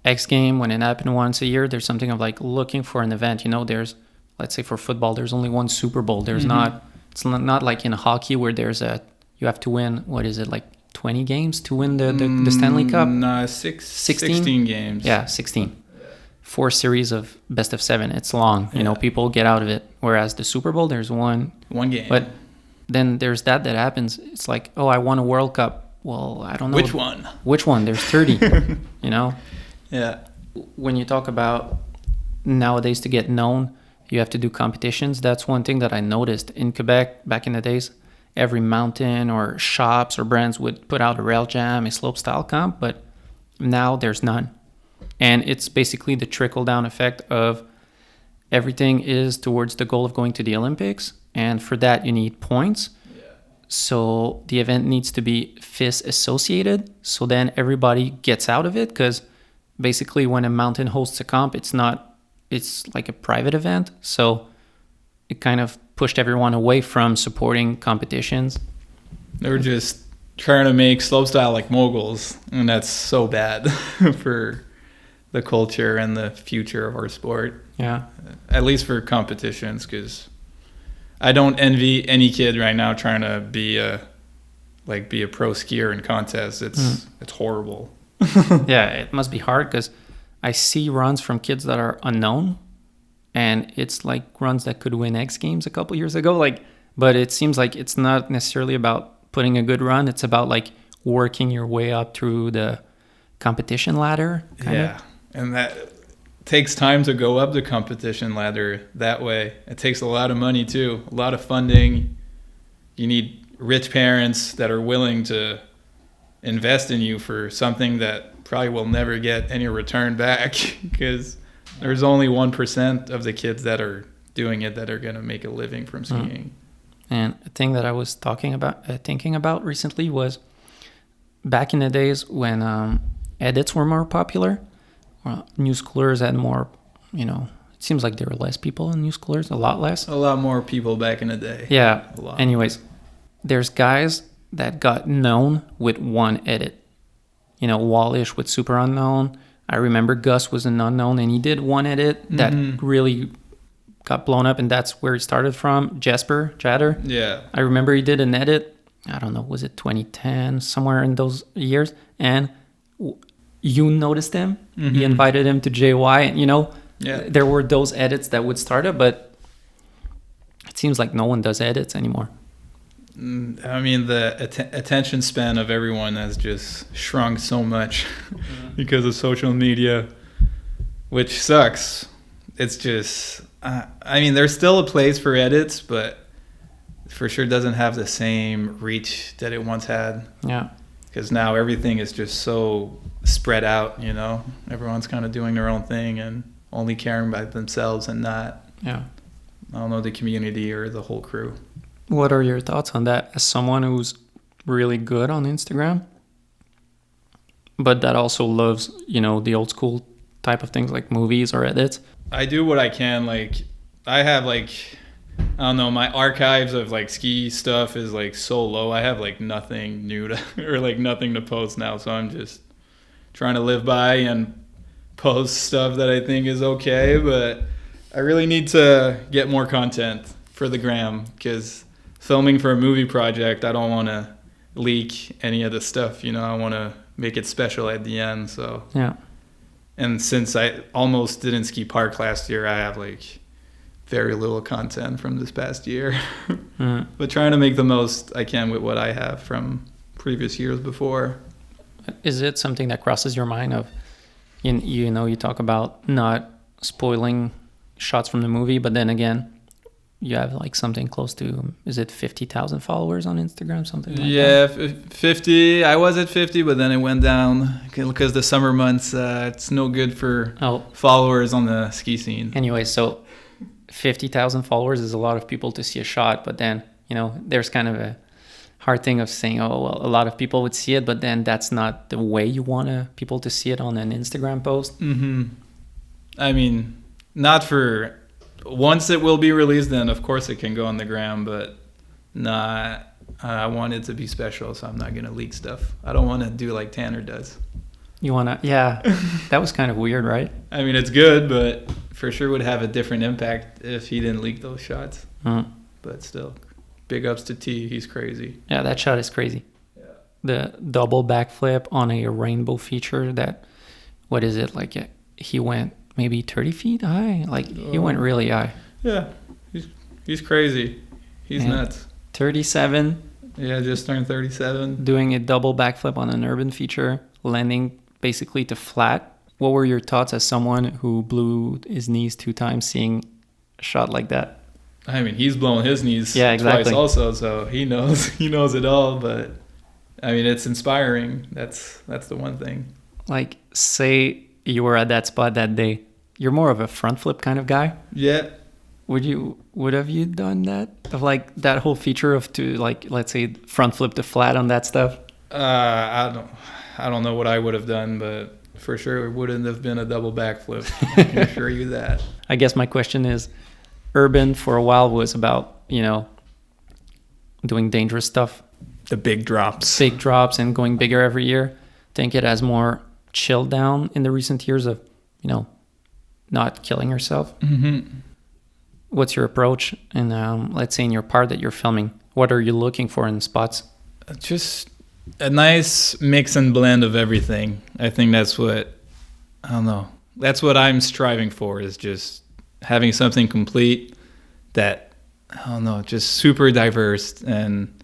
Speaker 1: X Game, when it happened once a year, there's something of like looking for an event. There's, let's say for football, there's only one Super Bowl. There's not, it's not like in hockey where there's you have to win, what is it, like 20 games to win the Stanley Cup.
Speaker 2: No, 16 games.
Speaker 1: Yeah, 16. 4 series of best of 7. It's long. You know, people get out of it. Whereas the Super Bowl, there's one
Speaker 2: game.
Speaker 1: But then there's that happens. It's like, oh, I won a World Cup. Well, I don't know.
Speaker 2: Which one?
Speaker 1: There's 30, you know?
Speaker 2: Yeah.
Speaker 1: When you talk about nowadays to get known, you have to do competitions. That's one thing that I noticed in Quebec back in the days. Every mountain or shops or brands would put out a rail jam, a slope style comp, but now there's none. And it's basically the trickle-down effect of everything is towards the goal of going to the Olympics. And for that, you need points. Yeah. So the event needs to be FIS associated. So then everybody gets out of it because basically when a mountain hosts a comp, it's like a private event. So it kind of pushed everyone away from supporting competitions.
Speaker 2: They were just trying to make slopestyle like moguls. And that's so bad for the culture and the future of our sport.
Speaker 1: Yeah.
Speaker 2: At least for competitions, because I don't envy any kid right now trying to be a pro skier in contests. It's horrible.
Speaker 1: Yeah, it must be hard because I see runs from kids that are unknown, and it's like runs that could win X Games a couple years ago. But it seems like it's not necessarily about putting a good run. It's about like working your way up through the competition ladder. Kind of.
Speaker 2: And that takes time to go up the competition ladder that way. It takes a lot of money too, a lot of funding. You need rich parents that are willing to invest in you for something that probably will never get any return back because there's only 1% of the kids that are doing it that are going to make a living from skiing.
Speaker 1: And a thing that I was thinking about recently was back in the days when edits were more popular. New schoolers had more, it seems like there were less people in new schoolers, a lot less.
Speaker 2: A lot more people back in the day.
Speaker 1: Yeah. Anyways, there's guys that got known with one edit. Wallish with Super Unknown. I remember Gus was an unknown and he did one edit that really got blown up, and that's where it started from. Jesper Chatter.
Speaker 2: Yeah.
Speaker 1: I remember he did an edit, I don't know, was it 2010, somewhere in those years, and you noticed him. You invited him to JY, and there were those edits that would start up, but it seems like no one does edits anymore.
Speaker 2: I mean, the attention span of everyone has just shrunk so much because of social media, which sucks. It's just, there's still a place for edits, but for sure doesn't have the same reach that it once had.
Speaker 1: Yeah.
Speaker 2: Because now everything is just so spread out, Everyone's kind of doing their own thing and only caring about themselves and not, I don't know, the community or the whole crew.
Speaker 1: What are your thoughts on that as someone who's really good on Instagram, but that also loves, the old school type of things like movies or edits?
Speaker 2: I do what I can. I have I don't know, my archives of ski stuff is so low. I have nothing new to or nothing to post now, so I'm just trying to live by and post stuff that I think is okay, but I really need to get more content for the gram because filming for a movie project, I don't want to leak any of the stuff, I want to make it special at the end. So
Speaker 1: yeah.
Speaker 2: And since I almost didn't ski park last year, I have very little content from this past year. But trying to make the most I can with what I have from previous years before.
Speaker 1: Is it something that crosses your mind of, you talk about not spoiling shots from the movie, but then again, you have something close to, is it 50,000 followers on Instagram, something like that?
Speaker 2: Yeah, 50. I was at 50, but then it went down because the summer months, it's no good for followers on the ski scene.
Speaker 1: Anyway, so 50,000 followers is a lot of people to see a shot, but then, there's kind of a hard thing of saying, a lot of people would see it, but then that's not the way you want people to see it on an Instagram post.
Speaker 2: Not for... Once it will be released, then of course it can go on the gram, but I want it to be special, so I'm not going to leak stuff. I don't want to do like Tanner does.
Speaker 1: You want to, yeah, that was kind of weird, right?
Speaker 2: It's good, but for sure would have a different impact if he didn't leak those shots. But still, big ups to T, he's crazy.
Speaker 1: Yeah, that shot is crazy.
Speaker 2: Yeah.
Speaker 1: the double backflip on a rainbow feature that, what is it, like he went maybe 30 feet high? Like he went really high.
Speaker 2: Yeah, he's crazy. He's nuts.
Speaker 1: 37.
Speaker 2: Yeah, just turned 37.
Speaker 1: Doing a double backflip on an urban feature, landing basically to flat. What were your thoughts as someone who blew his knees 2 times seeing a shot like that?
Speaker 2: I mean, he's blown his knees
Speaker 1: exactly.
Speaker 2: twice also, so he knows it all. But I mean, it's inspiring. That's the one thing.
Speaker 1: Like, say you were at that spot that day, you're more of a front flip kind of guy.
Speaker 2: Yeah.
Speaker 1: Would have you done that? Of like that whole feature of to like, let's say front flip to flat on that stuff?
Speaker 2: I don't know what I would have done, but for sure it wouldn't have been a double backflip. I can assure you that.
Speaker 1: I guess my question is, urban for a while was about, doing dangerous stuff.
Speaker 2: The big drops.
Speaker 1: Big drops and going bigger every year. Think it has more chilled down in the recent years of, not killing yourself.
Speaker 2: Mm-hmm.
Speaker 1: What's your approach? And let's say in your part that you're filming, what are you looking for in spots?
Speaker 2: Just a nice mix and blend of everything. I think that's what I'm striving for, is just having something complete that, just super diverse, and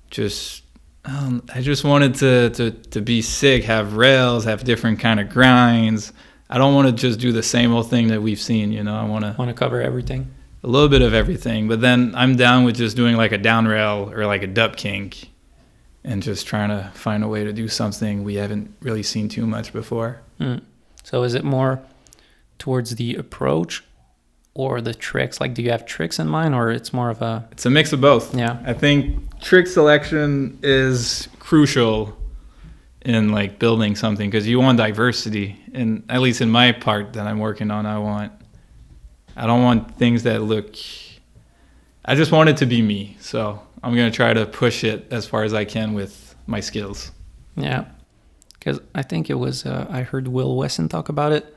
Speaker 2: just, I just wanted to be sick, have rails, have different kind of grinds. I don't want to just do the same old thing that we've seen, I want to
Speaker 1: cover everything.
Speaker 2: A little bit of everything, but then I'm down with just doing like a down rail or like a dup kink, and just trying to find a way to do something we haven't really seen too much before.
Speaker 1: So is it more towards the approach or the tricks? Like, do you have tricks in mind, or it's more of a...
Speaker 2: It's a mix of both.
Speaker 1: Yeah.
Speaker 2: I think trick selection is crucial in like building something, because you want diversity. And at least in my part that I'm working on, I don't want things that look... I just want it to be me. So I'm going to try to push it as far as I can with my skills.
Speaker 1: Yeah. Because I think it was, I heard Will Wesson talk about it,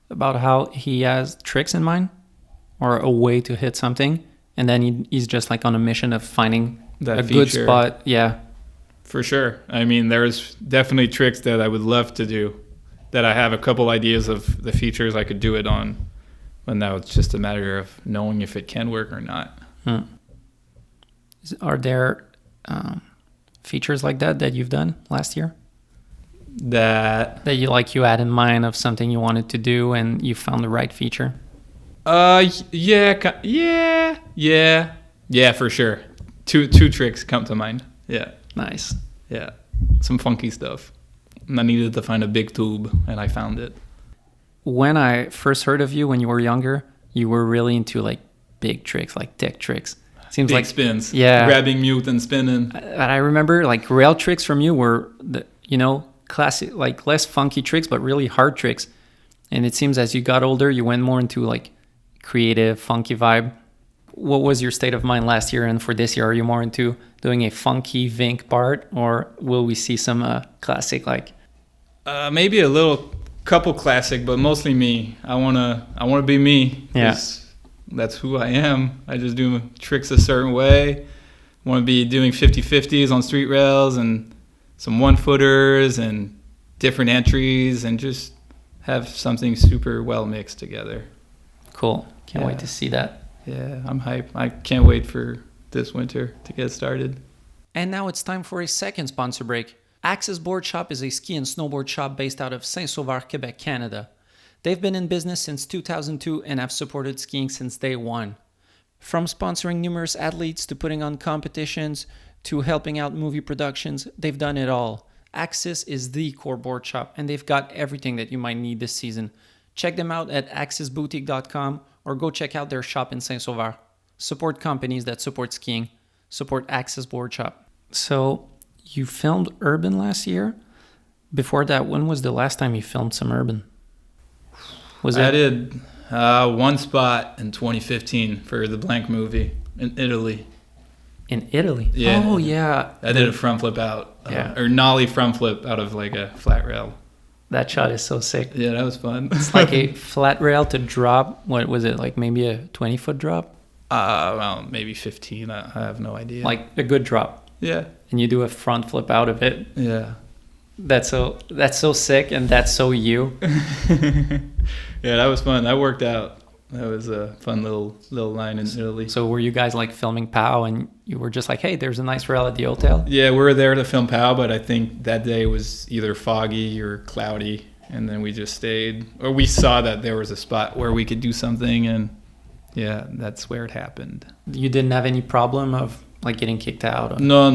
Speaker 1: about how he has tricks in mind or a way to hit something. And then he's just like on a mission of finding
Speaker 2: that
Speaker 1: a
Speaker 2: feature.
Speaker 1: good spot. Yeah.
Speaker 2: For sure. I mean, there's definitely tricks that I would love to do, that I have a couple ideas of the features I could do it on. But now it's just a matter of knowing if it can work or not.
Speaker 1: Are there features like that you've done last year? That you had in mind of something you wanted to do and you found the right feature?
Speaker 2: Yeah, for sure. Two tricks come to mind. Yeah.
Speaker 1: Nice.
Speaker 2: Yeah. Some funky stuff. And I needed to find a big tube, and I found it.
Speaker 1: When I first heard of you when you were younger, you were really into like big tricks, like tech tricks. Seems
Speaker 2: big
Speaker 1: like
Speaker 2: spins.
Speaker 1: Yeah.
Speaker 2: Grabbing mute and spinning.
Speaker 1: I remember like rail tricks from you were classic, like less funky tricks, but really hard tricks. And it seems as you got older, you went more into like creative, funky vibe. What was your state of mind last year and for this year? Are you more into doing a funky Vink part, or will we see some classic like?
Speaker 2: Maybe a couple classic, but mostly me. I wanna be me.
Speaker 1: Yeah.
Speaker 2: That's who I am. I just do tricks a certain way. I want to be doing 50-50s on street rails and some one-footers and different entries, and just have something super well mixed together.
Speaker 1: Cool. Can't wait to see that.
Speaker 2: Yeah, I'm hyped. I can't wait for this winter to get started.
Speaker 1: And now it's time for a second sponsor break. Axis Boardshop is a ski and snowboard shop based out of Saint-Sauveur, Quebec, Canada. They've been in business since 2002 and have supported skiing since day one. From sponsoring numerous athletes to putting on competitions to helping out movie productions, they've done it all. Axis is the core board shop, and they've got everything that you might need this season. Check them out at axisboutique.com or go check out their shop in Saint-Sauveur. Support companies that support skiing. Support Axis Boardshop. So you filmed urban last year. Before that, when was the last time you filmed some urban?
Speaker 2: I did one spot in 2015 for the Blank movie in Italy.
Speaker 1: In Italy?
Speaker 2: Yeah.
Speaker 1: Oh, yeah.
Speaker 2: I did a front flip out, or nollie front flip out of like a flat rail.
Speaker 1: That shot is so sick.
Speaker 2: Yeah, that was fun.
Speaker 1: It's like a flat rail to drop. What was it, like maybe a 20-foot drop?
Speaker 2: Well, maybe 15. I have no idea.
Speaker 1: Like a good drop.
Speaker 2: Yeah.
Speaker 1: and you do a front flip out of it.
Speaker 2: Yeah.
Speaker 1: That's so sick, and that's so you.
Speaker 2: Yeah, that was fun. That worked out. That was a fun little line in Italy.
Speaker 1: So were you guys like filming POW, and you were just like, hey, there's a nice rail at the hotel?
Speaker 2: Yeah, we were there to film POW, but I think that day was either foggy or cloudy, and then we just stayed. Or we saw that there was a spot where we could do something, and yeah, that's where it happened.
Speaker 1: You didn't have any problem of like getting kicked out?
Speaker 2: No.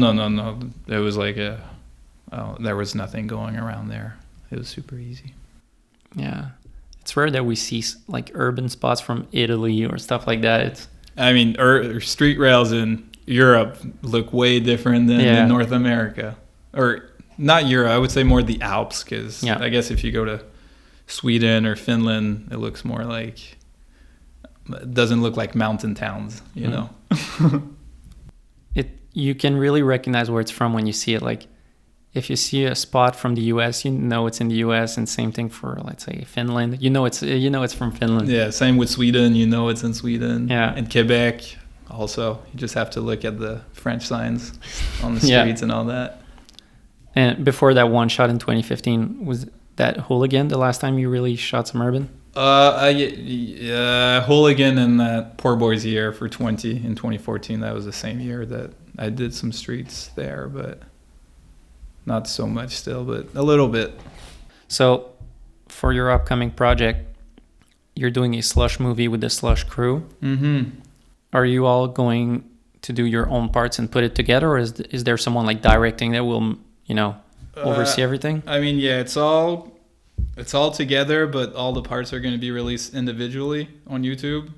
Speaker 2: It was like there was nothing going around there. It was super easy.
Speaker 1: Yeah. It's rare that we see like urban spots from Italy or stuff like that.
Speaker 2: I mean, street rails in Europe look way different than in North America. Or not Europe, I would say more the Alps, because I guess if you go to Sweden or Finland, it looks more like, it doesn't look like mountain towns, you know?
Speaker 1: You can really recognize where it's from when you see it. Like, if you see a spot from the U.S., you know it's in the U.S., and same thing for, let's say, Finland. You know it's from Finland.
Speaker 2: Yeah, same with Sweden. You know it's in Sweden.
Speaker 1: Yeah.
Speaker 2: And Quebec also. You just have to look at the French signs on the streets and all that.
Speaker 1: And before that one shot in 2015, was that Hooligan the last time you really shot some urban?
Speaker 2: Hooligan and that Poor Boys year for 2014. That was the same year that I did some streets there, but not so much still, but a little bit.
Speaker 1: So for your upcoming project, you're doing a slush movie with the slush crew.
Speaker 2: Mm-hmm.
Speaker 1: Are you all going to do your own parts and put it together, or is there someone like directing that will, oversee everything?
Speaker 2: I mean, yeah, it's all together, but all the parts are going to be released individually on YouTube.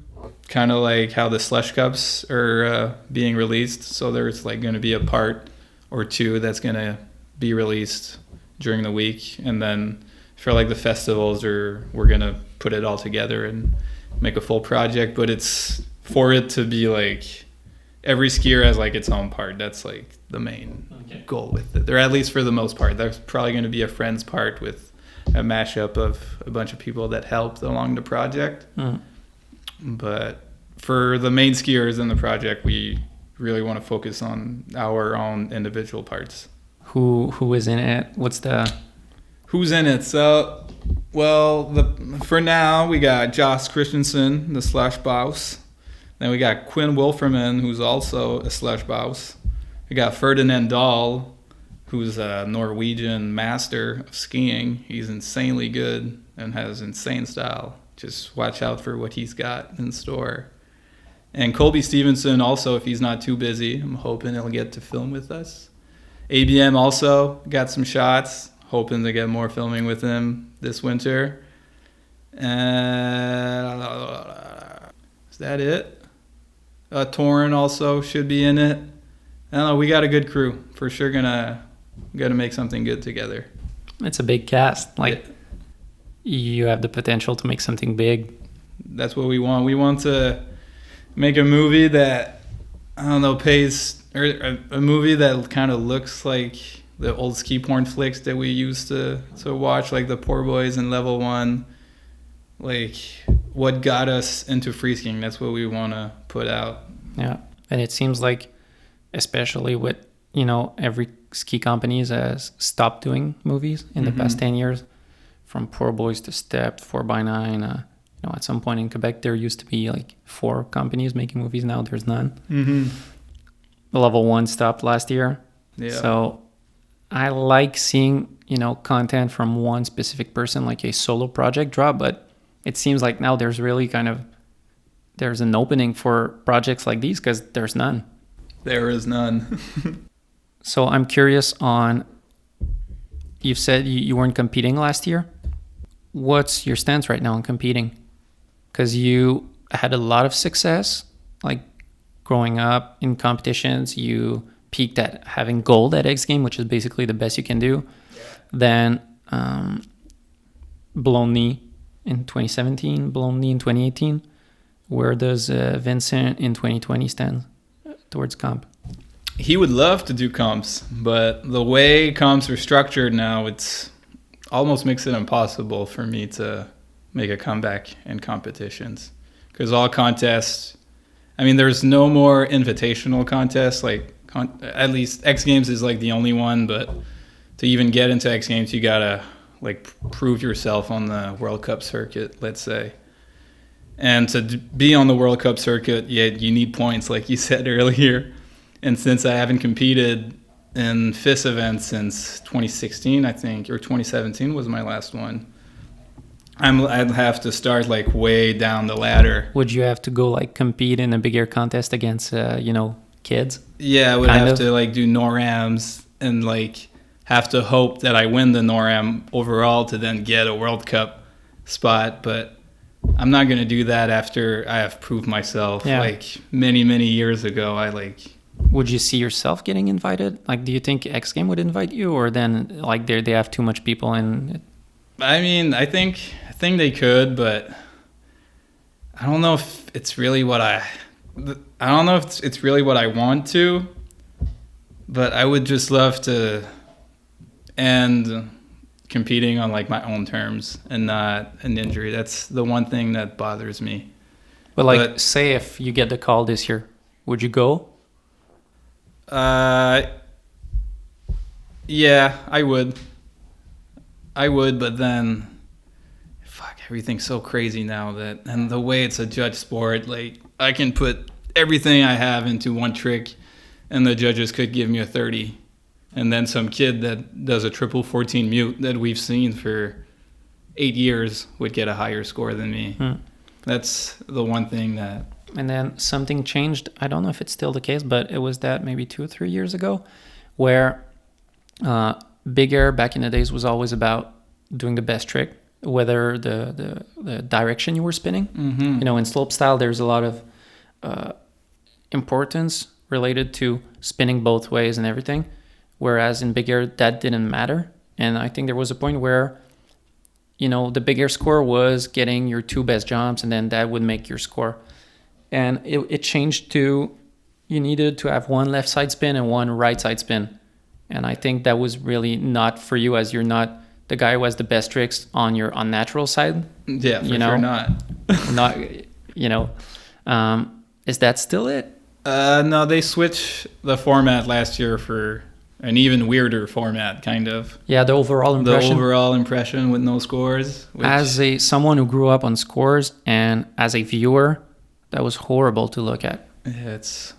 Speaker 2: Kind of like how the slush cups are being released. So there's like going to be a part or two that's going to be released during the week, and then for like the festivals, we're gonna put it all together and make a full project. But it's for it to be like every skier has like its own part. That's like the main goal with it, or at least for the most part. There's probably going to be a friend's part with a mashup of a bunch of people that helped along the project. But for the main skiers in the project, we really want to focus on our own individual parts.
Speaker 1: Who is in it?
Speaker 2: Who's in it? So, for now we got Josh Christensen, the slush boss. Then we got Quinn Wolferman, who's also a slush boss. We got Ferdinand Dahl, who's a Norwegian master of skiing. He's insanely good and has insane style. Just watch out for what he's got in store. And Colby Stevenson also, if he's not too busy, I'm hoping he'll get to film with us. ABM also got some shots, hoping to get more filming with him this winter. And is that it? Torrin also should be in it. I don't know, we got a good crew. For sure gonna make something good together.
Speaker 1: It's a big cast. You have the potential to make something big.
Speaker 2: That's what we want. We want to make a movie that, pays, or a movie that kind of looks like the old ski porn flicks that we used to watch, like the Poor Boys and Level 1. Like, what got us into free skiing. That's what we want to put out.
Speaker 1: Yeah, and it seems like, especially with, every ski companies has stopped doing movies in the past 10 years. From Poor Boys to Step, 4x9. At some point in Quebec, there used to be like 4 companies making movies. Now there's none. Level 1 stopped last year.
Speaker 2: Yeah.
Speaker 1: So I like seeing, content from one specific person, like a solo project drop. But it seems like now there's really there's an opening for projects like these because there's none.
Speaker 2: There is none.
Speaker 1: So I'm curious on, you've said you weren't competing last year. What's your stance right now on competing? Because you had a lot of success, like growing up in competitions. You peaked at having gold at X Games, which is basically the best you can do. Yeah. Then blown knee in 2017, blown knee in 2018. Where does Vincent in 2020 stand towards comp?
Speaker 2: He would love to do comps, but the way comps are structured now, it's almost makes it impossible for me to make a comeback in competitions. Because all contests, there's no more invitational contests like at least X Games is like the only one, but to even get into X Games, you gotta like prove yourself on the World Cup circuit, let's say. And to be on the World Cup circuit, you need points, like you said earlier. And since I haven't competed in FIS events since 2016, I think, or 2017 was my last one, I'd have to start like way down the ladder.
Speaker 1: Would you have to go like compete in a bigger contest against, kids?
Speaker 2: Yeah, I would have to like do NORAMs and like have to hope that I win the NORAM overall to then get a World Cup spot. But I'm not going to do that after I have proved myself.
Speaker 1: Yeah.
Speaker 2: Like many, many years ago,
Speaker 1: Would you see yourself getting invited? Like, do you think X Game would invite you, or then like they have too much people in?
Speaker 2: I mean, I think they could, but I don't know if it's really what I don't know if it's really what I want to. But I would just love to end competing on like my own terms and not an injury. That's the one thing that bothers me.
Speaker 1: But say if you get the call this year, would you go?
Speaker 2: Yeah, I would, but then everything's so crazy now and the way it's a judge sport, like I can put everything I have into one trick and the judges could give me a 30, and then some kid that does a triple 14 mute that we've seen for 8 years would get a higher score than me. That's the one thing that.
Speaker 1: And then something changed. I don't know if it's still the case, but it was that maybe 2 or 3 years ago, where Big Air back in the days was always about doing the best trick, whether the direction you were spinning.
Speaker 2: Mm-hmm.
Speaker 1: In slopestyle, there's a lot of importance related to spinning both ways and everything, whereas in Big Air, that didn't matter. And I think there was a point where, the Big Air score was getting your 2 best jumps, and then that would make your score. And it changed to you needed to have one left side spin and one right side spin. And I think that was really not for you, as you're not the guy who has the best tricks on your unnatural side.
Speaker 2: Yeah, for sure not.
Speaker 1: Is that still it?
Speaker 2: No, they switched the format last year for an even weirder format, kind of.
Speaker 1: Yeah, the overall impression.
Speaker 2: The overall impression with no scores.
Speaker 1: As someone who grew up on scores and as a viewer, that was horrible to look at.
Speaker 2: Yeah, it's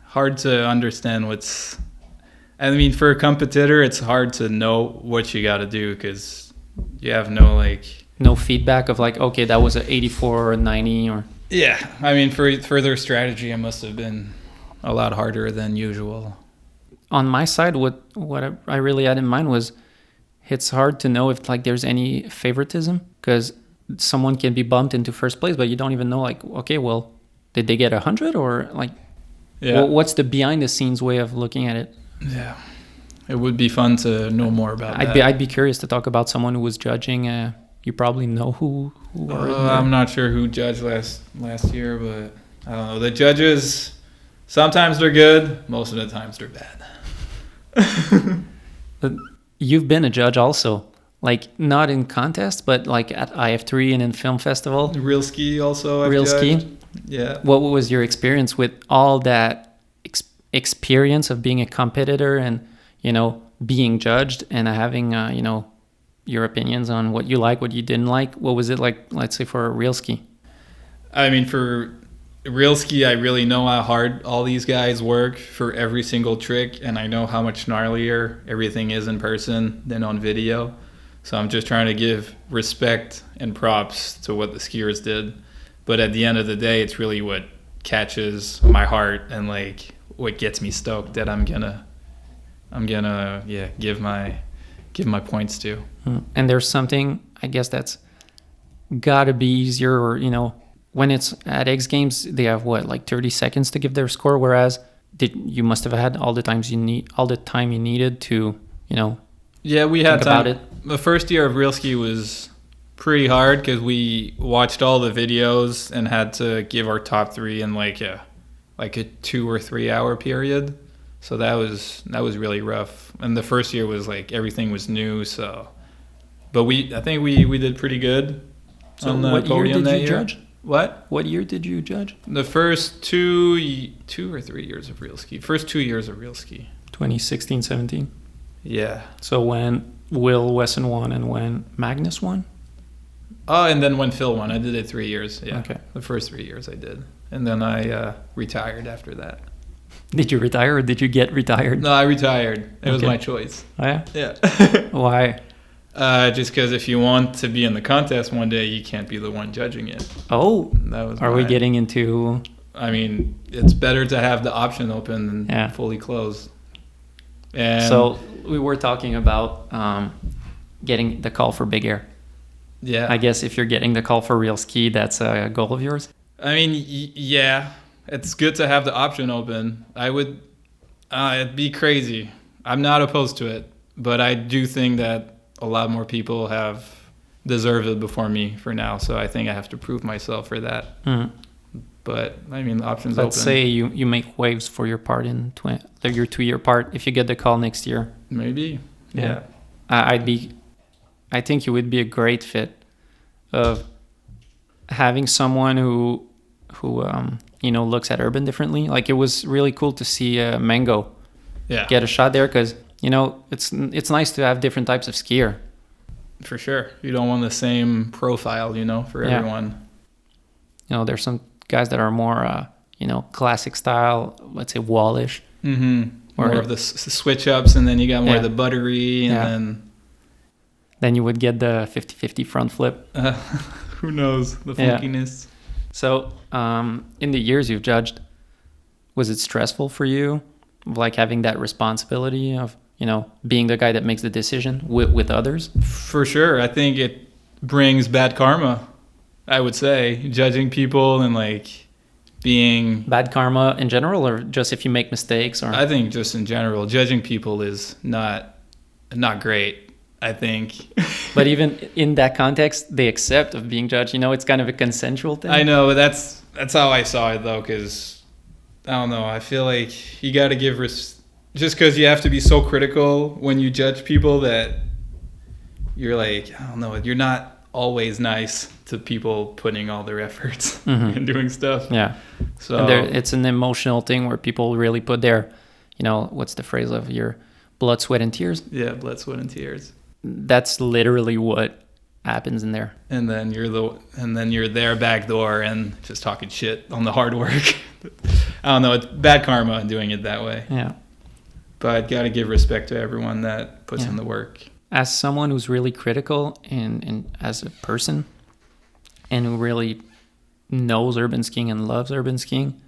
Speaker 2: hard to understand for a competitor, it's hard to know what you got to do because you have no
Speaker 1: feedback of okay, that was an 84 or a 90 or.
Speaker 2: Yeah, for their strategy, it must have been a lot harder than usual.
Speaker 1: On my side, what I really had in mind was it's hard to know if there's any favoritism, because someone can be bumped into first place, but you don't even know okay, well, did they get 100 or what's the behind the scenes way of looking at it?
Speaker 2: Yeah, it would be fun to know more about that.
Speaker 1: I'd be curious to talk about someone who was judging. You probably know who are in there.
Speaker 2: I'm not sure who judged last year, but I don't know. The judges, sometimes they're good, most of the times they're bad.
Speaker 1: But you've been a judge also, not in contests, but at IF3 and in film festival.
Speaker 2: Real ski also.
Speaker 1: Real ski.
Speaker 2: Yeah.
Speaker 1: What was your experience with all that experience of being a competitor and being judged and having your opinions on what you like, what you didn't like? What was it like, let's say, for a real ski?
Speaker 2: For real ski, I really know how hard all these guys work for every single trick, and I know how much gnarlier everything is in person than on video. So I'm just trying to give respect and props to what the skiers did. But at the end of the day, it's really what catches my heart and what gets me stoked that I'm gonna give my points to.
Speaker 1: And there's something, I guess, that's gotta be easier, or when it's at X Games, they have 30 seconds to give their score, whereas you must have had all the time you needed to
Speaker 2: Yeah, we had
Speaker 1: think
Speaker 2: time.
Speaker 1: About it.
Speaker 2: The first year of real ski was pretty hard because we watched all the videos and had to give our top 3 in a 2 or 3 hour period. So that was really rough. And the first year was everything was new. So, but I think we did pretty good.
Speaker 1: So
Speaker 2: on the
Speaker 1: what year
Speaker 2: podium
Speaker 1: did
Speaker 2: that
Speaker 1: you
Speaker 2: year.
Speaker 1: judge?
Speaker 2: What?
Speaker 1: What year did you judge?
Speaker 2: The first two or 3 years of real ski. First 2 years of real ski.
Speaker 1: 2016, 17.
Speaker 2: Yeah.
Speaker 1: So when Will Wesson won and when Magnus won?
Speaker 2: Oh, and then when Phil won, I did it 3 years. Yeah.
Speaker 1: Okay.
Speaker 2: The first 3 years I did. And then I retired after that.
Speaker 1: Did you retire or did you get retired?
Speaker 2: No, I retired. It was
Speaker 1: Okay.
Speaker 2: my choice.
Speaker 1: Oh, yeah?
Speaker 2: Yeah.
Speaker 1: Why?
Speaker 2: Just because if you want to be in the contest one day, you can't be the one judging it.
Speaker 1: Oh,
Speaker 2: That was.
Speaker 1: are we getting into...
Speaker 2: I mean, it's better to have the option open than
Speaker 1: Yeah.
Speaker 2: fully closed. And
Speaker 1: So we were talking about getting the call for Big Air.
Speaker 2: yeah,
Speaker 1: I guess if you're getting the call for real ski, that's a goal of yours.
Speaker 2: I mean, yeah, it's good to have the option open. I would, it'd be crazy. I'm not opposed to it, but I do think that a lot more people have deserved it before me for now. So I think I have to prove myself for that.
Speaker 1: Mm.
Speaker 2: But I mean, the option's
Speaker 1: Let's
Speaker 2: open.
Speaker 1: say you make waves for your part in your 2-year part. If you get the call next year,
Speaker 2: Maybe.
Speaker 1: Yeah. I think you would be a great fit of having someone who looks at urban differently. Like it was really cool to see Mango
Speaker 2: Yeah.
Speaker 1: get a shot there because it's nice to have different types of skier.
Speaker 2: For sure. You don't want the same profile, for
Speaker 1: Yeah.
Speaker 2: everyone.
Speaker 1: There's some guys that are more classic style, let's say wallish.
Speaker 2: Mm-hmm.
Speaker 1: Or-
Speaker 2: More of the switch ups, and then you got more
Speaker 1: Yeah.
Speaker 2: of the buttery, and
Speaker 1: Yeah. Then you would get the 50-50 front flip.
Speaker 2: then who knows the
Speaker 1: Yeah.
Speaker 2: funkiness.
Speaker 1: So, in the years you've judged, was it stressful for you, like having that responsibility of, being the guy that makes the decision with others?
Speaker 2: For sure, I think it brings bad karma. I would say judging people and like being.
Speaker 1: Bad karma in general, or just if you make mistakes, or
Speaker 2: I think just in general, judging people is not great. I think.
Speaker 1: but even in that context, they accept of being judged. It's kind of a consensual thing.
Speaker 2: I know, but that's how I saw it though, because I don't know. I feel like you got to give just because you have to be so critical when you judge people that you're like, I don't know, you're not always nice to people putting all their efforts
Speaker 1: Mhm.
Speaker 2: and doing stuff.
Speaker 1: Yeah.
Speaker 2: So
Speaker 1: And it's an emotional thing where people really put their, what's the phrase of your blood, sweat, and tears?
Speaker 2: yeah, blood, sweat, and tears.
Speaker 1: That's literally what happens in there.
Speaker 2: And then you're their back door and just talking shit on the hard work. I don't know. It's bad karma in doing it that way.
Speaker 1: Yeah.
Speaker 2: But got to give respect to everyone that puts
Speaker 1: Yeah.
Speaker 2: in the work.
Speaker 1: As someone who's really critical and as a person and who really knows urban skiing and loves urban skiing,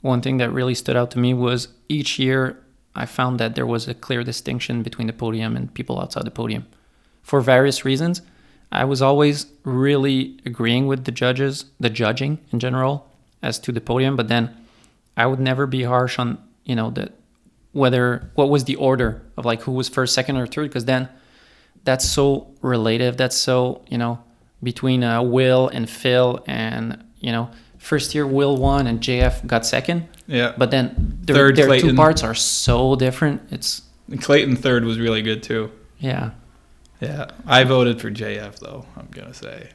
Speaker 1: one thing that really stood out to me was each year I found that there was a clear distinction between the podium and people outside the podium. For various reasons, I was always really agreeing with the judging in general as to the podium, but then I would never be harsh on, what was the order of like who was first, second, or third, because then that's so relative. That's so, between Will and Phil and, first year Will won and JF got second.
Speaker 2: Yeah.
Speaker 1: But then
Speaker 2: Third,
Speaker 1: their
Speaker 2: Clayton.
Speaker 1: two parts are so different. It's,
Speaker 2: Clayton third was really good too.
Speaker 1: yeah.
Speaker 2: Yeah. I voted for JF though, I'm going to say.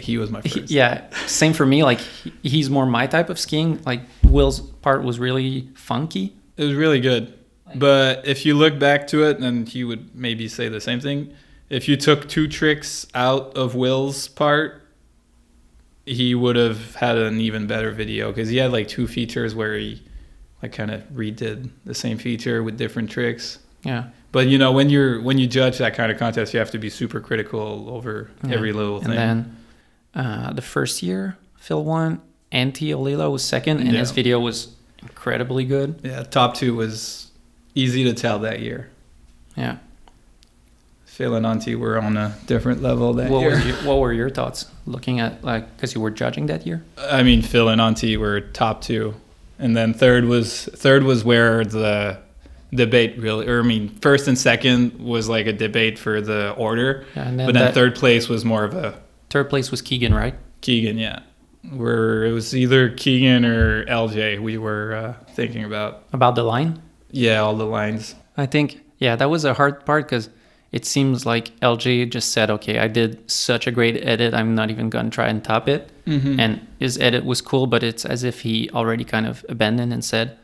Speaker 2: He was my first.
Speaker 1: Yeah, same for me. Like, he's more my type of skiing. Like, Will's part was really funky.
Speaker 2: It was really good. But if you look back to it, and he would maybe say the same thing, if you took 2 tricks out of Will's part, he would have had an even better video because he had like 2 features where he like kind of redid the same feature with different tricks.
Speaker 1: Yeah.
Speaker 2: But when you judge that kind of contest, you have to be super critical over every little thing.
Speaker 1: And then the first year, Phil won. Antti Olila was second, and his video was incredibly good.
Speaker 2: Yeah, top 2 was easy to tell that year.
Speaker 1: Yeah.
Speaker 2: Phil and Antti were on a different level that year.
Speaker 1: What were your thoughts looking at, like, because you were judging that year?
Speaker 2: I mean, Phil and Antti were top 2, and then third was where the debate really, or I mean, first and second was like a debate for the order,
Speaker 1: Yeah, and then
Speaker 2: but then third place was more of a
Speaker 1: third place was Keegan, right?
Speaker 2: Keegan, yeah. Where it was either Keegan or LJ we were thinking about.
Speaker 1: About the line.
Speaker 2: Yeah, all the lines.
Speaker 1: I think, yeah, that was a hard part because it seems like LJ just said, okay, I did such a great edit, I'm not even going to try and top it. And his edit was cool, but it's as if he already kind of abandoned and said,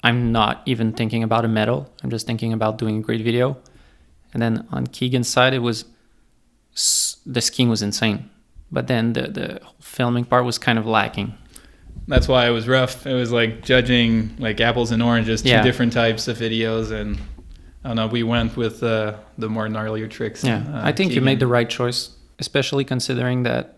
Speaker 1: I'm not even thinking about a medal. I'm just thinking about doing a great video. And then on Keegan's side, it was the skiing was insane. But then the filming part was kind of lacking.
Speaker 2: That's why it was rough. It was like judging like apples and oranges, two different types of videos. And I don't know, we went with the more gnarlier tricks.
Speaker 1: Yeah, I think
Speaker 2: Keegan.
Speaker 1: You made the right choice, especially considering that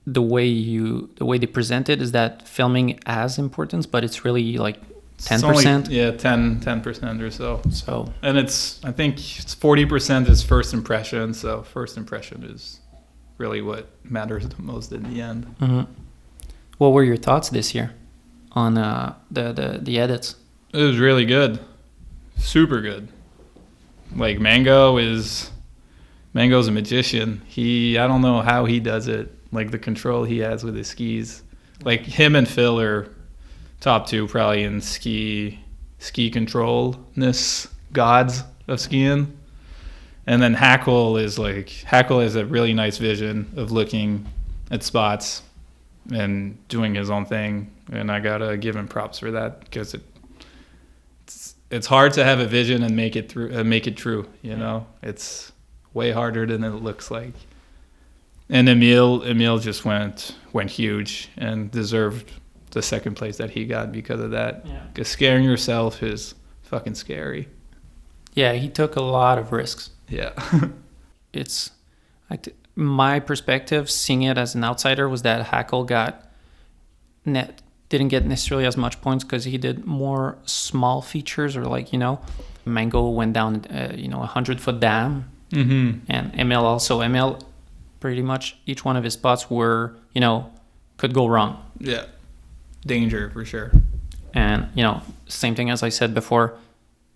Speaker 1: the way they present it is that filming has importance, but it's really like 10%.
Speaker 2: Yeah, 10% or so.
Speaker 1: So,
Speaker 2: and I think it's 40% is first impression. So first impression is really what matters the most in the end.
Speaker 1: What were your thoughts this year on the edits?
Speaker 2: It was really good, super good. Like Mango's a magician. I don't know how he does it. Like the control he has with his skis. Like him and Phil are top two probably in ski controlness gods of skiing. And then Hackle has a really nice vision of looking at spots and doing his own thing. And I gotta give him props for that because it's hard to have a vision and make it true. You know, it's way harder than it looks like. And Emil just went huge and deserved the second place that he got because of that. Because scaring yourself is fucking scary.
Speaker 1: Yeah, he took a lot of risks.
Speaker 2: Yeah.
Speaker 1: It's my perspective, seeing it as an outsider, was that Hackle didn't get necessarily as much points because he did more small features, or like, you know, Mango went down, 100-foot dam. And Emil pretty much each one of his spots were, could go wrong.
Speaker 2: Yeah. Danger for sure.
Speaker 1: And, same thing as I said before,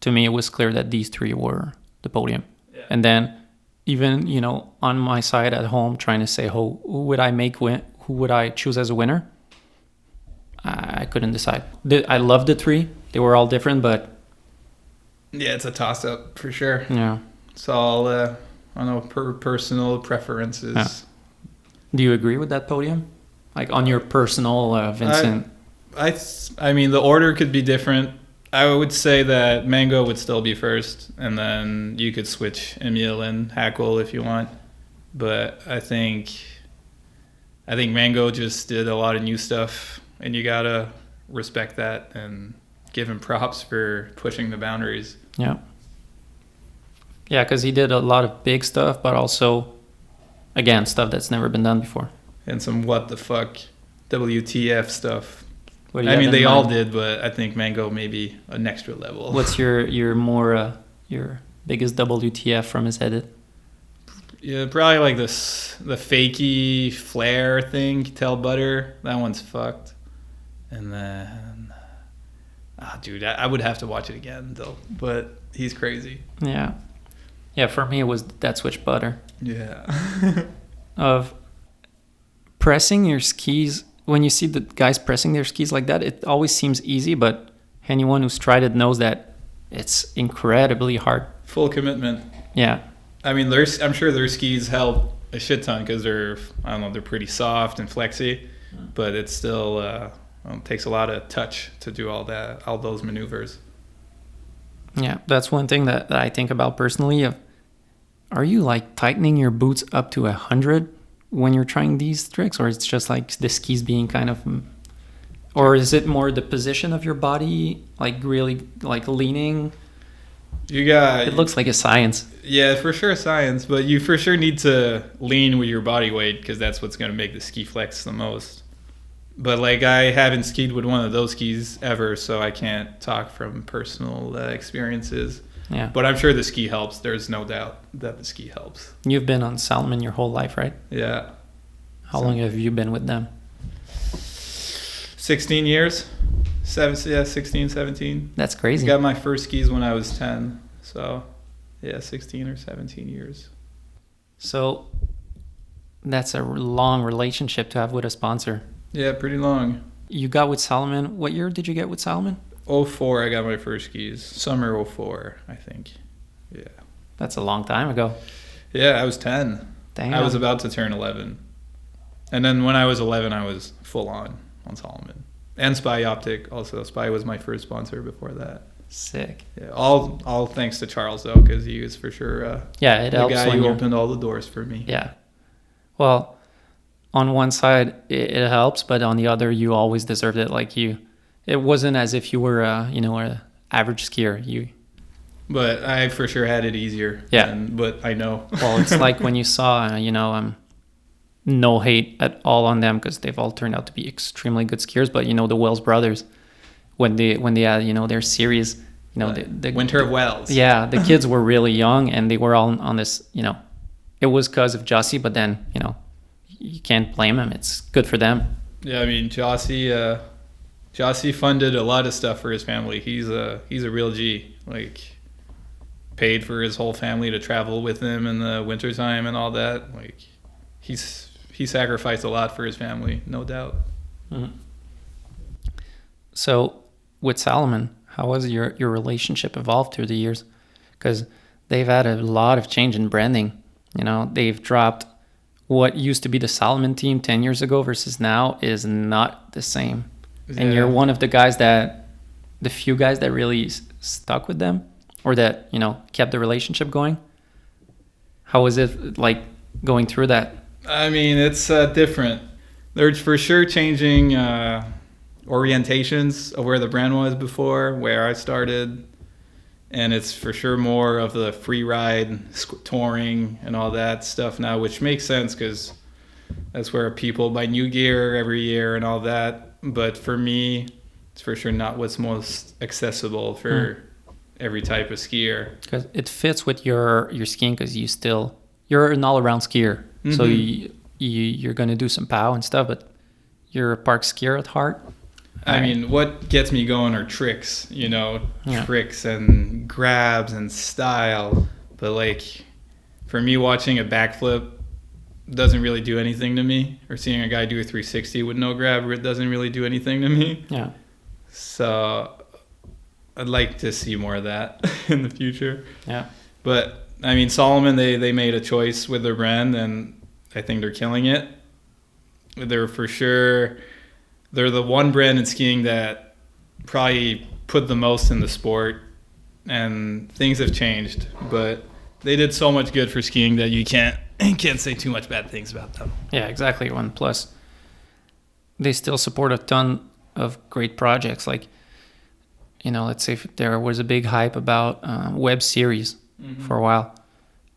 Speaker 1: to me, it was clear that these three were the podium. Yeah. And then even, on my side at home, trying to say, who would I choose as a winner? I couldn't decide. I loved the three. They were all different, but...
Speaker 2: Yeah, it's a toss-up for sure.
Speaker 1: Yeah.
Speaker 2: It's all, personal preferences. Yeah.
Speaker 1: Do you agree with that podium? Like on your personal, Vincent?
Speaker 2: I mean, the order could be different. I would say that Mango would still be first, and then you could switch Emil and Hackle if you want. But I think Mango just did a lot of new stuff, and you gotta respect that and give him props for pushing the boundaries.
Speaker 1: Yeah. Yeah, because he did a lot of big stuff, but also, again, stuff that's never been done before.
Speaker 2: And some what the fuck, WTF stuff.
Speaker 1: I mean,
Speaker 2: they all did, but I think Mango maybe an extra level.
Speaker 1: What's your biggest WTF from his edit?
Speaker 2: Yeah, probably like the fakey flare thing, Tell Butter. That one's fucked. And then, dude, I would have to watch it again though. But he's crazy.
Speaker 1: Yeah. Yeah, for me it was that switch butter.
Speaker 2: Yeah.
Speaker 1: Of pressing your skis. When you see the guys pressing their skis like that, it always seems easy, but anyone who's tried it knows that it's incredibly hard.
Speaker 2: Full commitment.
Speaker 1: Yeah.
Speaker 2: I mean, I'm sure their skis help a shit ton because they're pretty soft and flexy, but it's still it takes a lot of touch to do all those maneuvers.
Speaker 1: Yeah, that's one thing that I think about personally. Are you like tightening your boots up to 100 when you're trying these tricks, or it's just like the skis being kind of, or is it more the position of your body, like really like leaning? It looks like a science.
Speaker 2: Yeah, for sure science, but you for sure need to lean with your body weight because that's what's going to make the ski flex the most. But like I haven't skied with one of those skis ever, so I can't talk from personal experiences.
Speaker 1: Yeah.
Speaker 2: But I'm sure the ski helps. There's no doubt that the ski helps.
Speaker 1: You've been on Salomon your whole life, right?
Speaker 2: Yeah.
Speaker 1: How long have you been with them?
Speaker 2: 16 years. 16, 17.
Speaker 1: That's crazy.
Speaker 2: I got my first skis when I was 10. So, yeah, 16 or 17 years.
Speaker 1: So, that's a long relationship to have with a sponsor.
Speaker 2: Yeah, pretty long.
Speaker 1: You got with Salomon. What year did you get with Salomon?
Speaker 2: 04, I got my first skis. Summer 04, I think. Yeah.
Speaker 1: That's a long time ago.
Speaker 2: Yeah, I was 10.
Speaker 1: Damn.
Speaker 2: I was about to turn 11. And then when I was 11, I was full on Salomon. And Spy Optic also. Spy was my first sponsor before that.
Speaker 1: Sick.
Speaker 2: Yeah, all thanks to Charles, though, because he was for sure
Speaker 1: It
Speaker 2: the
Speaker 1: helps
Speaker 2: guy
Speaker 1: when
Speaker 2: who
Speaker 1: you're...
Speaker 2: opened all the doors for me.
Speaker 1: Yeah. Well, on one side, it helps, but on the other, you always deserved it. Like it wasn't as if you were, an average skier.
Speaker 2: But I for sure had it easier.
Speaker 1: Yeah.
Speaker 2: But I know.
Speaker 1: Well, it's like when you saw, no hate at all on them because they've all turned out to be extremely good skiers. But the Wells brothers, when they had their series, the
Speaker 2: Winter of Wells.
Speaker 1: Yeah, the kids were really young and they were all on this. It was because of Jossie, but then you can't blame them. It's good for them.
Speaker 2: Yeah, I mean Jossie funded a lot of stuff for his family. He's a real G. Like paid for his whole family to travel with him in the wintertime and all that. Like he sacrificed a lot for his family, no doubt.
Speaker 1: Mm-hmm. So with Salomon, how has your relationship evolved through the years? Because they've had a lot of change in branding. They've dropped what used to be the Salomon team 10 years ago versus now is not the same. Yeah. And you're one of the few guys that really stuck with them or that, kept the relationship going. How was it like going through that?
Speaker 2: I mean, it's different. They're for sure changing orientations of where the brand was before, where I started. And it's for sure more of the free ride, touring, and all that stuff now, which makes sense because that's where people buy new gear every year and all that. But for me, it's for sure not what's most accessible for every type of skier.
Speaker 1: Because it fits with your skiing because you're an all-around skier. Mm-hmm. So you're going to do some POW and stuff, but you're a park skier at heart.
Speaker 2: I mean, what gets me going are tricks, tricks and grabs and style. But like, for me, watching a backflip doesn't really do anything to me. Or seeing a guy do a 360 with no grab, it doesn't really do anything to me.
Speaker 1: Yeah.
Speaker 2: So I'd like to see more of that in the future.
Speaker 1: Yeah.
Speaker 2: But I mean, Salomon, they made a choice with their brand, and I think they're killing it. They're the one brand in skiing that probably put the most in the sport, and things have changed. But they did so much good for skiing that you can't say too much bad things about them.
Speaker 1: Yeah, exactly. One plus, they still support a ton of great projects. Like, let's say if there was a big hype about web series for a while,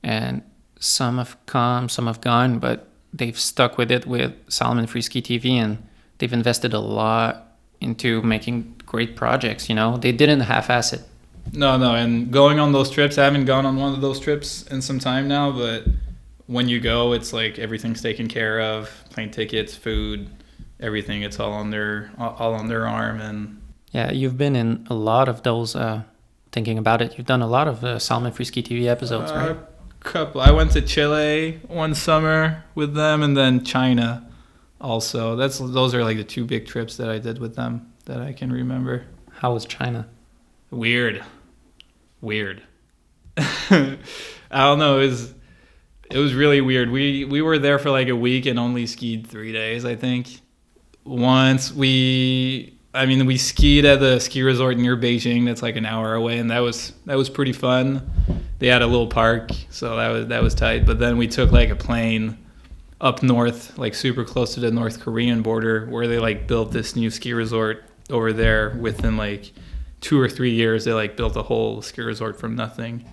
Speaker 1: and some have come, some have gone, but they've stuck with it with Salomon Free Ski TV, and they've invested a lot into making great projects. They didn't half-ass it.
Speaker 2: No, and going on those trips, I haven't gone on one of those trips in some time now, but when you go, it's like everything's taken care of, plane tickets, food, everything. It's all on their arm. And
Speaker 1: yeah, you've been in a lot of those. Thinking about it, you've done a lot of Salomon Free Ski TV episodes, right?
Speaker 2: Couple. I went to Chile one summer with them, and then China. Also, those are like the two big trips that I did with them that I can remember.
Speaker 1: How was China?
Speaker 2: Weird. I don't know. It was really weird. We were there for like a week and only skied 3 days, I think. Once we skied at the ski resort near Beijing. That's like an hour away, and that was pretty fun. They had a little park, so that was tight. But then we took like a plane up north, like super close to the North Korean border, where they like built this new ski resort over there. Within like 2 or 3 years, they like built a whole ski resort from nothing,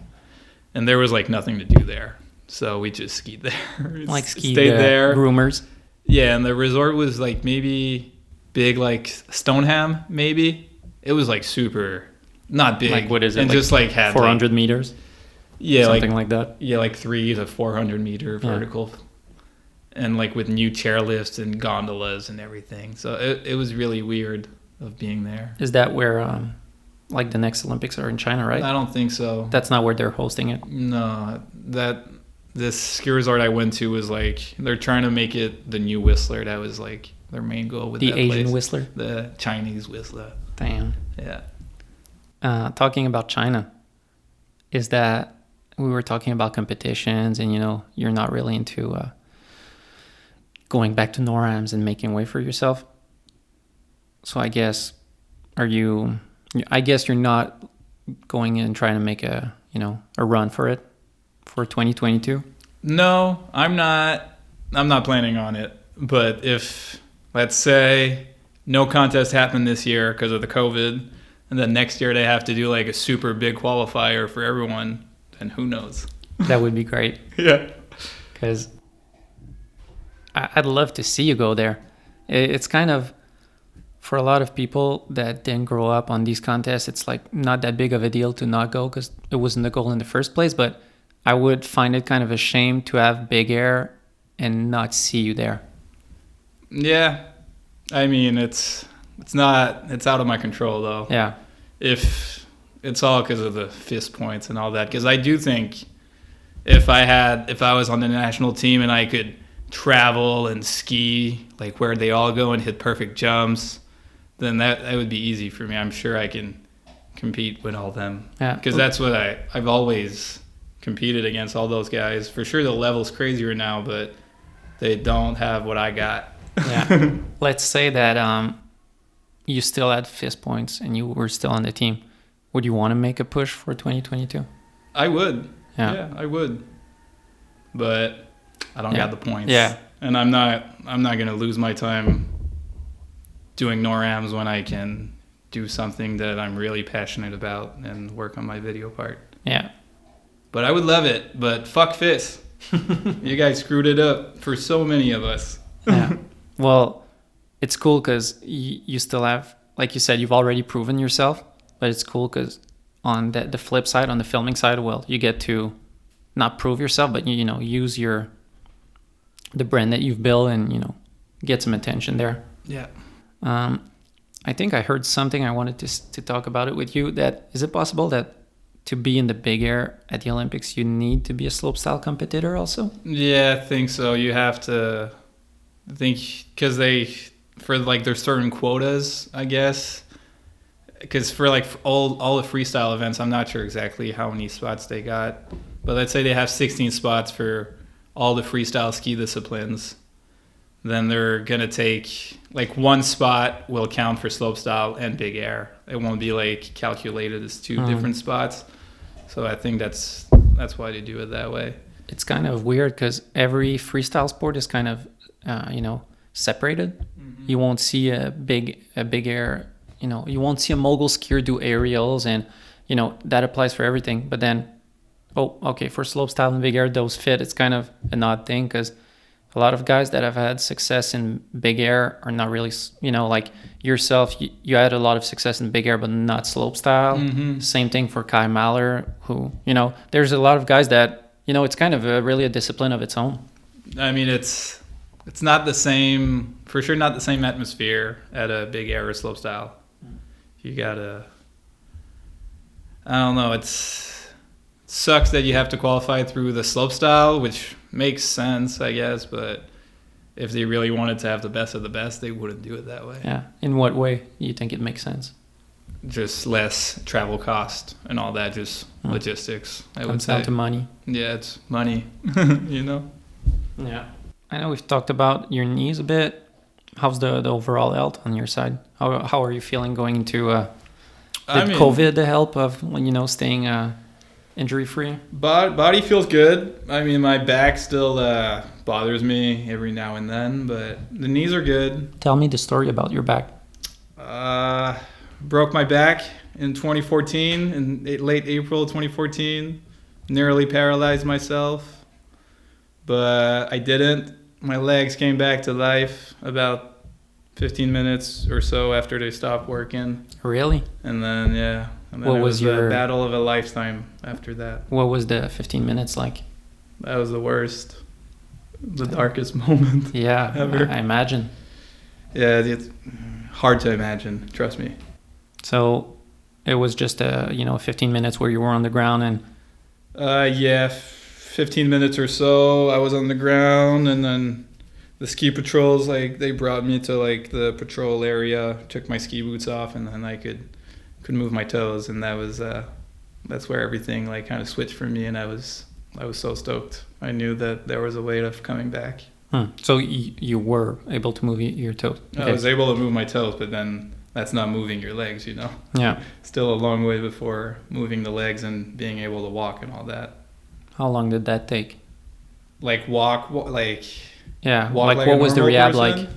Speaker 2: and there was like nothing to do there, so we just skied there.
Speaker 1: Like stayed
Speaker 2: there.
Speaker 1: Groomers.
Speaker 2: Yeah, and the resort was like maybe big, like Stoneham. Maybe it was like super not big.
Speaker 1: Like what is it?
Speaker 2: And
Speaker 1: like
Speaker 2: just like had
Speaker 1: 400 meters.
Speaker 2: Yeah,
Speaker 1: something like that.
Speaker 2: Yeah, like 300 to 400 meter vertical. Yeah. And like with new chairlifts and gondolas and everything. So it was really weird of being there.
Speaker 1: Is that where like the next Olympics are in China, right?
Speaker 2: I don't think so.
Speaker 1: That's not where they're hosting it?
Speaker 2: No. This ski resort I went to was like, they're trying to make it the new Whistler. That was like their main goal with
Speaker 1: the
Speaker 2: that
Speaker 1: Asian
Speaker 2: place.
Speaker 1: Whistler?
Speaker 2: The Chinese Whistler.
Speaker 1: Damn.
Speaker 2: Yeah.
Speaker 1: Talking about China, is that we were talking about competitions, and you're not really into going back to NORAMs and making way for yourself. So I guess you're not going in and trying to make a run for it for 2022.
Speaker 2: No, I'm not planning on it. But if, let's say, no contest happened this year because of the COVID, and then next year they have to do like a super big qualifier for everyone, then who knows?
Speaker 1: That would be great.
Speaker 2: Yeah.
Speaker 1: Because I'd love to see you go there. It's kind of, for a lot of people that didn't grow up on these contests, it's like not that big of a deal to not go because it wasn't the goal in the first place. But I would find it kind of a shame to have Big Air and not see you there.
Speaker 2: Yeah. I mean, it's out of my control though.
Speaker 1: Yeah.
Speaker 2: If it's all because of the fist points and all that, because I do think if I was on the national team and I could travel and ski like where they all go and hit perfect jumps, then that would be easy for me. I'm sure I can compete with all them.
Speaker 1: Yeah.
Speaker 2: Because that's what I've always competed against, all those guys. For sure the level's crazier now, but they don't have what I got.
Speaker 1: Yeah. Let's say that you still had fist points and you were still on the team. Would you want to make a push for 2022?
Speaker 2: I would.
Speaker 1: Yeah,
Speaker 2: I would. But I don't got the points.
Speaker 1: Yeah.
Speaker 2: And I'm not going to lose my time doing NORAMs when I can do something that I'm really passionate about and work on my video part.
Speaker 1: Yeah.
Speaker 2: But I would love it. But fuck FIS. You guys screwed it up for so many of us.
Speaker 1: Yeah. Well, it's cool because you still have, like you said, you've already proven yourself. But it's cool because on the flip side, on the filming side, well, you get to not prove yourself, but use the brand that you've built and get some attention there.
Speaker 2: Yeah.
Speaker 1: I think I heard something, I wanted to talk about it with you. That is it possible that to be in the Big Air at the Olympics, you need to be a slopestyle competitor also?
Speaker 2: Yeah, I think so. You have to think because there's certain quotas, I guess. Because for like all the freestyle events, I'm not sure exactly how many spots they got, but let's say they have 16 spots for all the freestyle ski disciplines. Then they're gonna take like one spot will count for slopestyle and Big Air. It won't be like calculated as two different spots. So I think that's why they do it that way.
Speaker 1: It's kind of weird because every freestyle sport is kind of separated. Mm-hmm. You won't see a Big Air. You won't see a mogul skier do aerials, and that applies for everything. But then, for slopestyle and Big Air, those fit. It's kind of an odd thing because a lot of guys that have had success in Big Air are not really, like yourself. You had a lot of success in Big Air, but not slopestyle. Mm-hmm. Same thing for Kai Mahler, who there's a lot of guys that it's kind of really a discipline of its own. I
Speaker 2: mean, it's not the same, for sure, not the same atmosphere at a Big Air or slopestyle. You gotta, I don't know, it sucks that you have to qualify through the slopestyle, which makes sense, I guess, but if they really wanted to have the best of the best, they wouldn't do it that way.
Speaker 1: Yeah. In what way do you think it makes sense?
Speaker 2: Just less travel cost and all that, just logistics, I would say.
Speaker 1: Comes down to money.
Speaker 2: Yeah, it's money,
Speaker 1: Yeah. I know we've talked about your knees a bit. How's the overall health on your side? How are you feeling going into COVID the help of staying injury free?
Speaker 2: Body feels good. I mean, my back still bothers me every now and then, but the knees are good.
Speaker 1: Tell me the story about your back.
Speaker 2: Broke my back in 2014, in late April 2014. Nearly paralyzed myself, but I didn't. My legs came back to life about 15 minutes or so after they stopped working.
Speaker 1: Really?
Speaker 2: And then, yeah. And then
Speaker 1: what
Speaker 2: it
Speaker 1: was your
Speaker 2: the battle of a lifetime after that.
Speaker 1: What was the 15 minutes like?
Speaker 2: That was the worst. The darkest moment.
Speaker 1: Yeah,
Speaker 2: ever.
Speaker 1: I imagine.
Speaker 2: Yeah, it's hard to imagine. Trust me.
Speaker 1: So it was just 15 minutes where you were on the ground and...
Speaker 2: Yeah, 15 minutes or so I was on the ground, and then the ski patrols, they brought me to the patrol area, took my ski boots off, and then I could move my toes, and that that's where everything like kind of switched for me, and I was so stoked. I knew that there was a way of coming back.
Speaker 1: So you were able to move your toes?
Speaker 2: Okay. I was able to move my toes, but then that's not moving your legs, you know?
Speaker 1: Yeah.
Speaker 2: Still a long way before moving the legs and being able to walk and all that.
Speaker 1: How long did that take?
Speaker 2: Like walk like...
Speaker 1: Yeah, like what was the rehab like?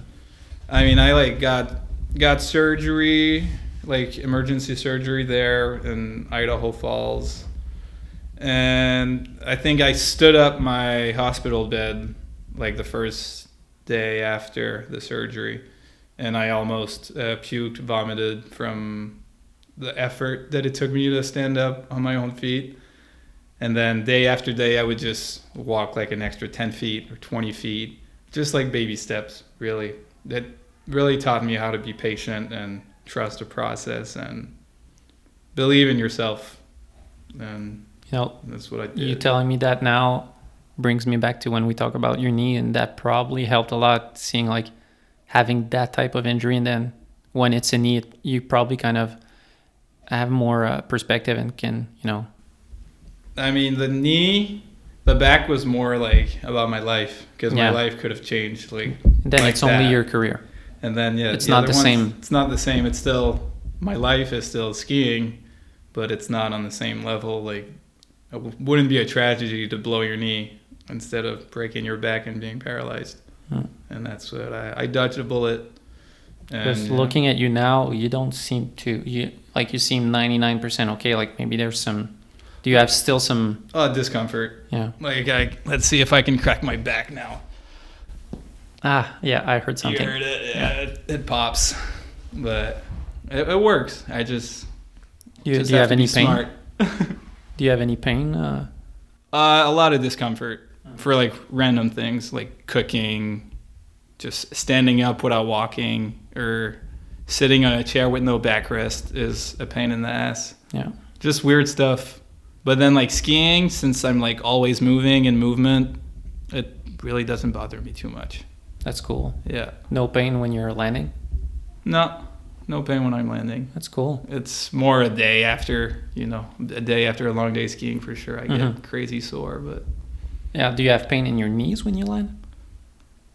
Speaker 2: I mean, I like got surgery, like emergency surgery there in Idaho Falls. And I think I stood up my hospital bed like the first day after the surgery, and I almost puked, vomited from the effort that it took me to stand up on my own feet. And then day after day, I would just walk like an extra 10 feet or 20 feet, just like baby steps, really. That really taught me how to be patient and trust the process and believe in yourself. And that's what I did.
Speaker 1: You telling me that now brings me back to when we talk about your knee, and that probably helped a lot, seeing like having that type of injury, and then when it's a knee, you probably kind of have more perspective and can,
Speaker 2: I mean, the back was more like about my life, because my life could have changed like.
Speaker 1: Then
Speaker 2: like
Speaker 1: it's only your career.
Speaker 2: And then
Speaker 1: it's not the same.
Speaker 2: It's not the same. It's still, my life is still skiing, but it's not on the same level. Like, it wouldn't be a tragedy to blow your knee instead of breaking your back and being paralyzed. And that's what I dodged a bullet.
Speaker 1: Because looking at you now, you don't seem to, you seem 99% okay. Like maybe there's some, do you have still some
Speaker 2: discomfort?
Speaker 1: Yeah.
Speaker 2: Like let's see if I can crack my back now.
Speaker 1: Yeah, I heard something.
Speaker 2: You heard it? Yeah. It pops, but it works. I just
Speaker 1: do you have any pain?
Speaker 2: Smart.
Speaker 1: Do you have any pain?
Speaker 2: A lot of discomfort for like random things, like cooking, just standing up without walking, or sitting on a chair with no backrest is a pain in the ass.
Speaker 1: Yeah.
Speaker 2: Just weird stuff. But then like skiing, since I'm like always moving and movement, it really doesn't bother me too much.
Speaker 1: That's cool.
Speaker 2: Yeah.
Speaker 1: No pain when you're landing?
Speaker 2: No pain when I'm landing.
Speaker 1: That's cool.
Speaker 2: It's more a day after a long day skiing for sure. I get crazy sore, but...
Speaker 1: Yeah, do you have pain in your knees when you land?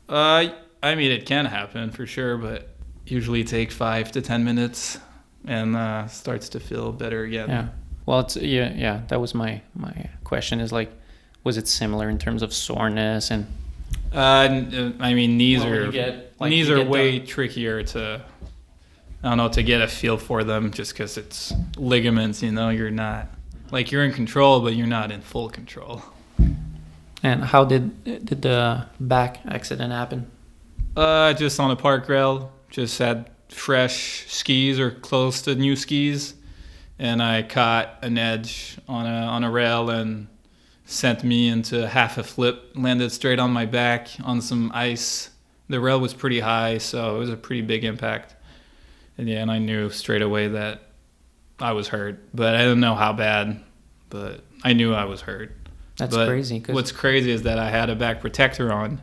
Speaker 2: I mean, it can happen for sure, but usually take 5 to 10 minutes and starts to feel better again.
Speaker 1: Yeah. Well, that was my question is like, was it similar in terms of soreness and...
Speaker 2: I mean, knees are way trickier to get a feel for them, just because it's ligaments. You're not you're in control, but you're not in full control.
Speaker 1: And how did the back accident happen?
Speaker 2: Just on a park rail. Just had fresh skis or close to new skis, and I caught an edge on a rail and sent me into half a flip, landed straight on my back on some ice. The rail was pretty high, so it was a pretty big impact. And I knew straight away that I was hurt, but I didn't know how bad, but I knew I was hurt.
Speaker 1: That's crazy.
Speaker 2: What's crazy is that I had a back protector on,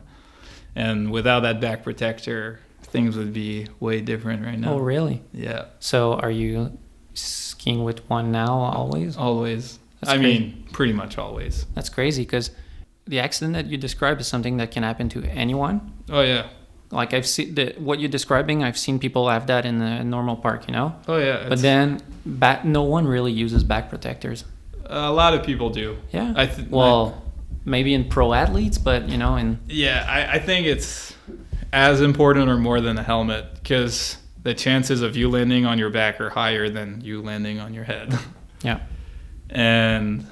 Speaker 2: and without that back protector, things would be way different right now.
Speaker 1: Oh, really?
Speaker 2: Yeah.
Speaker 1: So are you skiing with one now always?
Speaker 2: Always. I mean, pretty much always.
Speaker 1: That's crazy, because the accident that you described is something that can happen to anyone.
Speaker 2: Oh, yeah.
Speaker 1: Like I've seen what you're describing, I've seen people have that in a normal park,
Speaker 2: Oh, yeah.
Speaker 1: But then no one really uses back protectors.
Speaker 2: A lot of people do.
Speaker 1: Yeah. Maybe in pro athletes, but,
Speaker 2: Yeah, I think it's as important or more than the helmet, because the chances of you landing on your back are higher than you landing on your head.
Speaker 1: Yeah.
Speaker 2: And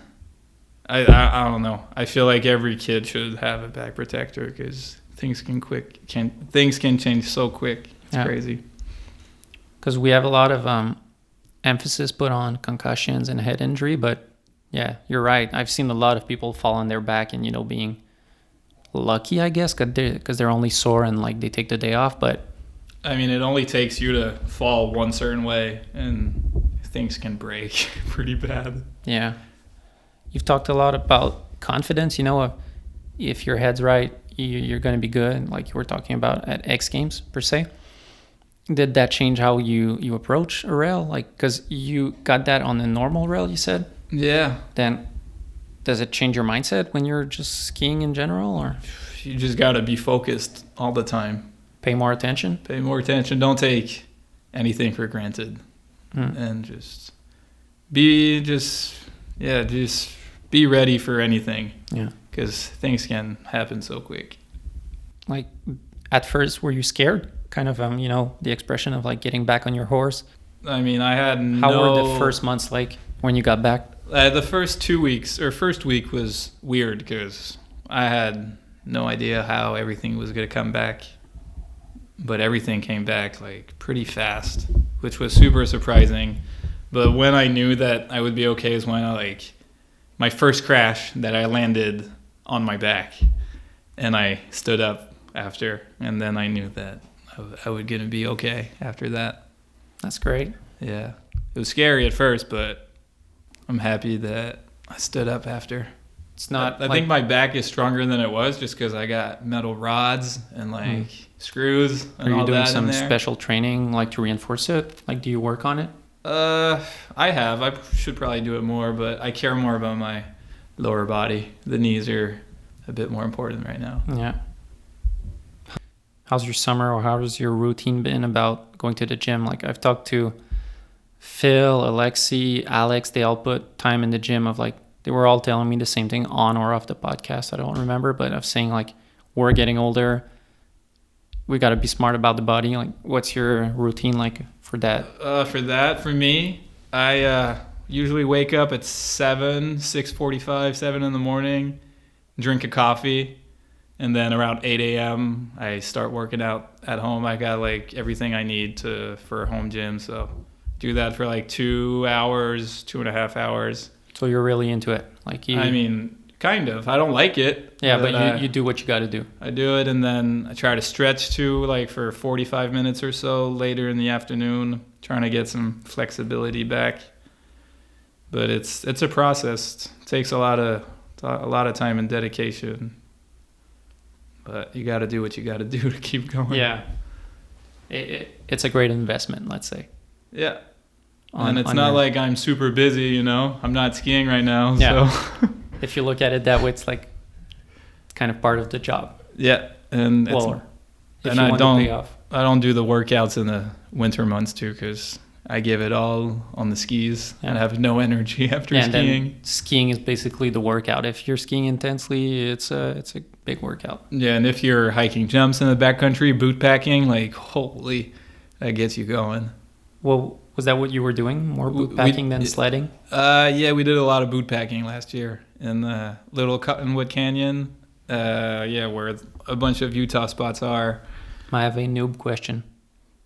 Speaker 2: I don't know. I feel like every kid should have a back protector, because things can change so quick. It's crazy.
Speaker 1: Because we have a lot of emphasis put on concussions and head injury, but yeah, you're right. I've seen a lot of people fall on their back and being lucky, I guess, because they're only sore and they take the day off. But
Speaker 2: I mean, it only takes you to fall one certain way, and things can break pretty bad.
Speaker 1: Yeah. You've talked a lot about confidence, if your head's right, you're going to be good, like you were talking about at X Games, per se. Did that change how you approach a rail? Because you got that on the normal rail, you said?
Speaker 2: Yeah.
Speaker 1: then does it change your mindset when you're just skiing in general, or
Speaker 2: You just got to be focused all the time.
Speaker 1: pay more attention?
Speaker 2: Pay more attention. Don't take anything for granted. And just be ready for anything.
Speaker 1: Yeah.
Speaker 2: Because things can happen so quick.
Speaker 1: Like at first, were you scared? Kind of, the expression of like getting back on your horse.
Speaker 2: I mean, I had
Speaker 1: How were the first months like when you got back?
Speaker 2: The first 2 weeks, or first week was weird because I had no idea how everything was going to come back. But everything came back like pretty fast, which was super surprising. But when I knew that I would be okay is when my first crash that I landed on my back and I stood up after, and then I knew that I was going to be okay after that.
Speaker 1: That's great.
Speaker 2: Yeah. It was scary at first, but I'm happy that I stood up after.
Speaker 1: It's not.
Speaker 2: I think my back is stronger than it was just because I got metal rods and screws and all that.
Speaker 1: Are you doing
Speaker 2: in
Speaker 1: some
Speaker 2: there.
Speaker 1: special training to reinforce it? Do you work on it?
Speaker 2: I have. I should probably do it more, but I care more about my lower body. The knees are a bit more important right now.
Speaker 1: Yeah. How's your summer, or how's your routine been about going to the gym? I've talked to Phil, Alexi, Alex. They all put time in the gym they were all telling me the same thing on or off the podcast. I don't remember, but of saying we're getting older. We got to be smart about the body. What's your routine for that?
Speaker 2: For me, I usually wake up at 6:45, 7 in the morning, drink a coffee, and then around 8 a.m. I start working out at home. I got everything I need for a home gym, so do that for 2 hours, 2.5 hours.
Speaker 1: So you're really into it,
Speaker 2: I mean, kind of. I don't like it.
Speaker 1: Yeah, but you do what you got to do.
Speaker 2: I do it, and then I try to stretch too, for 45 minutes or so later in the afternoon, trying to get some flexibility back. But it's a process. It takes a lot of time and dedication. But you got to do what you got to do to keep going.
Speaker 1: Yeah, it's a great investment, let's say.
Speaker 2: Yeah. And it's not like I'm super busy, I'm not skiing right now.
Speaker 1: Yeah.
Speaker 2: So
Speaker 1: if you look at it that way, it's kind of part of the job.
Speaker 2: Yeah. And I don't do the workouts in the winter months too, because I give it all on the skis and have no energy after skiing.
Speaker 1: Then skiing is basically the workout. If you're skiing intensely, it's a big workout.
Speaker 2: Yeah, and if you're hiking jumps in the backcountry, boot packing, holy, that gets you going.
Speaker 1: Well, was that what you were doing? More boot packing than sledding?
Speaker 2: Yeah, we did a lot of boot packing last year in the Little Cottonwood Canyon. Where a bunch of Utah spots are.
Speaker 1: I have a noob question.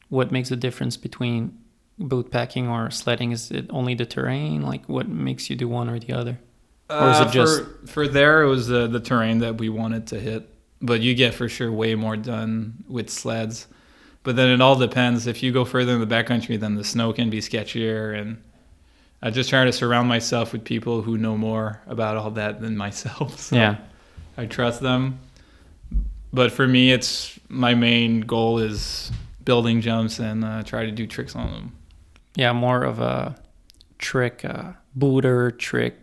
Speaker 1: What makes the difference between boot packing or sledding? Is it only the terrain? What makes you do one or the other? Or is it just...
Speaker 2: For there, it was the terrain that we wanted to hit. But you get for sure way more done with sleds. But then it all depends. If you go further in the backcountry, then the snow can be sketchier. And I just try to surround myself with people who know more about all that than myself. So
Speaker 1: yeah.
Speaker 2: I trust them. But for me, my main goal is building jumps and try to do tricks on them.
Speaker 1: Yeah, more of a trick, booter trick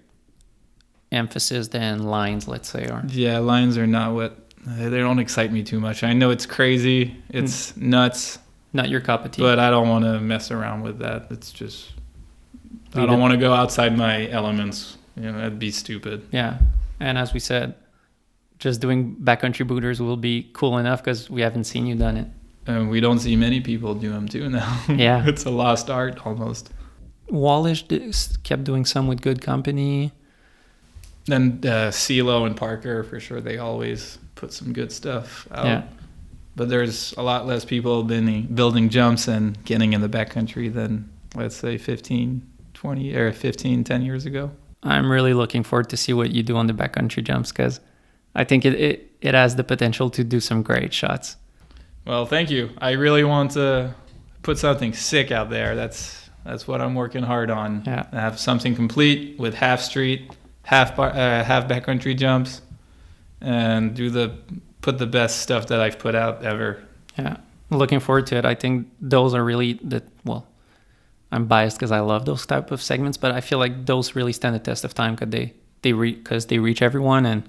Speaker 1: emphasis than lines, let's say. Or
Speaker 2: yeah, lines are not they don't excite me too much. I know it's crazy. It's nuts.
Speaker 1: Not your cup of tea.
Speaker 2: But I don't want to mess around with that. It's just... I don't want to go outside my elements. That'd be stupid.
Speaker 1: Yeah. And as we said, just doing backcountry booters will be cool enough because we haven't seen you done it.
Speaker 2: And we don't see many people do them too now.
Speaker 1: Yeah.
Speaker 2: It's a lost art almost.
Speaker 1: Wallish kept doing some with good company.
Speaker 2: Then CeeLo and Parker, for sure, they always put some good stuff out.
Speaker 1: Yeah.
Speaker 2: But there's a lot less people building jumps and getting in the backcountry than, let's say, 10 years ago.
Speaker 1: I'm really looking forward to see what you do on the backcountry jumps because I think it has the potential to do some great shots.
Speaker 2: Well, thank you. I really want to put something sick out there. That's what I'm working hard on.
Speaker 1: Yeah.
Speaker 2: I have something complete with half street, half backcountry jumps, and put the best stuff that I've put out ever.
Speaker 1: Yeah, looking forward to it. I think those are really I'm biased because I love those type of segments, but I feel like those really stand the test of time because they reach everyone, and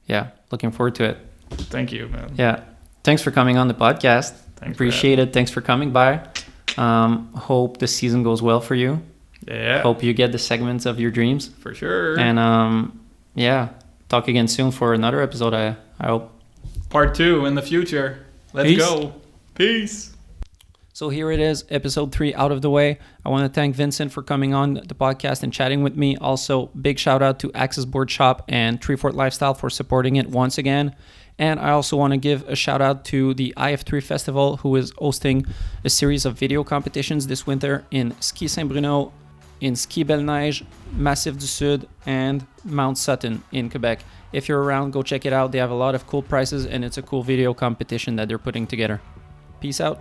Speaker 1: yeah, looking forward to it.
Speaker 2: Thank you, man.
Speaker 1: Yeah, thanks for coming on the podcast. Appreciate it. Thanks for coming by. Hope the season goes well for you.
Speaker 2: Yeah.
Speaker 1: Hope you get the segments of your dreams.
Speaker 2: For sure.
Speaker 1: And yeah, talk again soon for another episode, I hope.
Speaker 2: Part 2 in the future. Let's go. Peace.
Speaker 1: So here it is, episode 3 out of the way. I want to thank Vincent for coming on the podcast and chatting with me. Also, big shout out to Axis Boardshop and Treefort Lifestyle for supporting it once again. And I also want to give a shout out to the IF3 Festival, who is hosting a series of video competitions this winter in Ski Saint-Bruno, in Ski Belle-Neige, Massif du Sud, and Mount Sutton in Quebec. If you're around, go check it out. They have a lot of cool prizes, and it's a cool video competition that they're putting together. Peace out.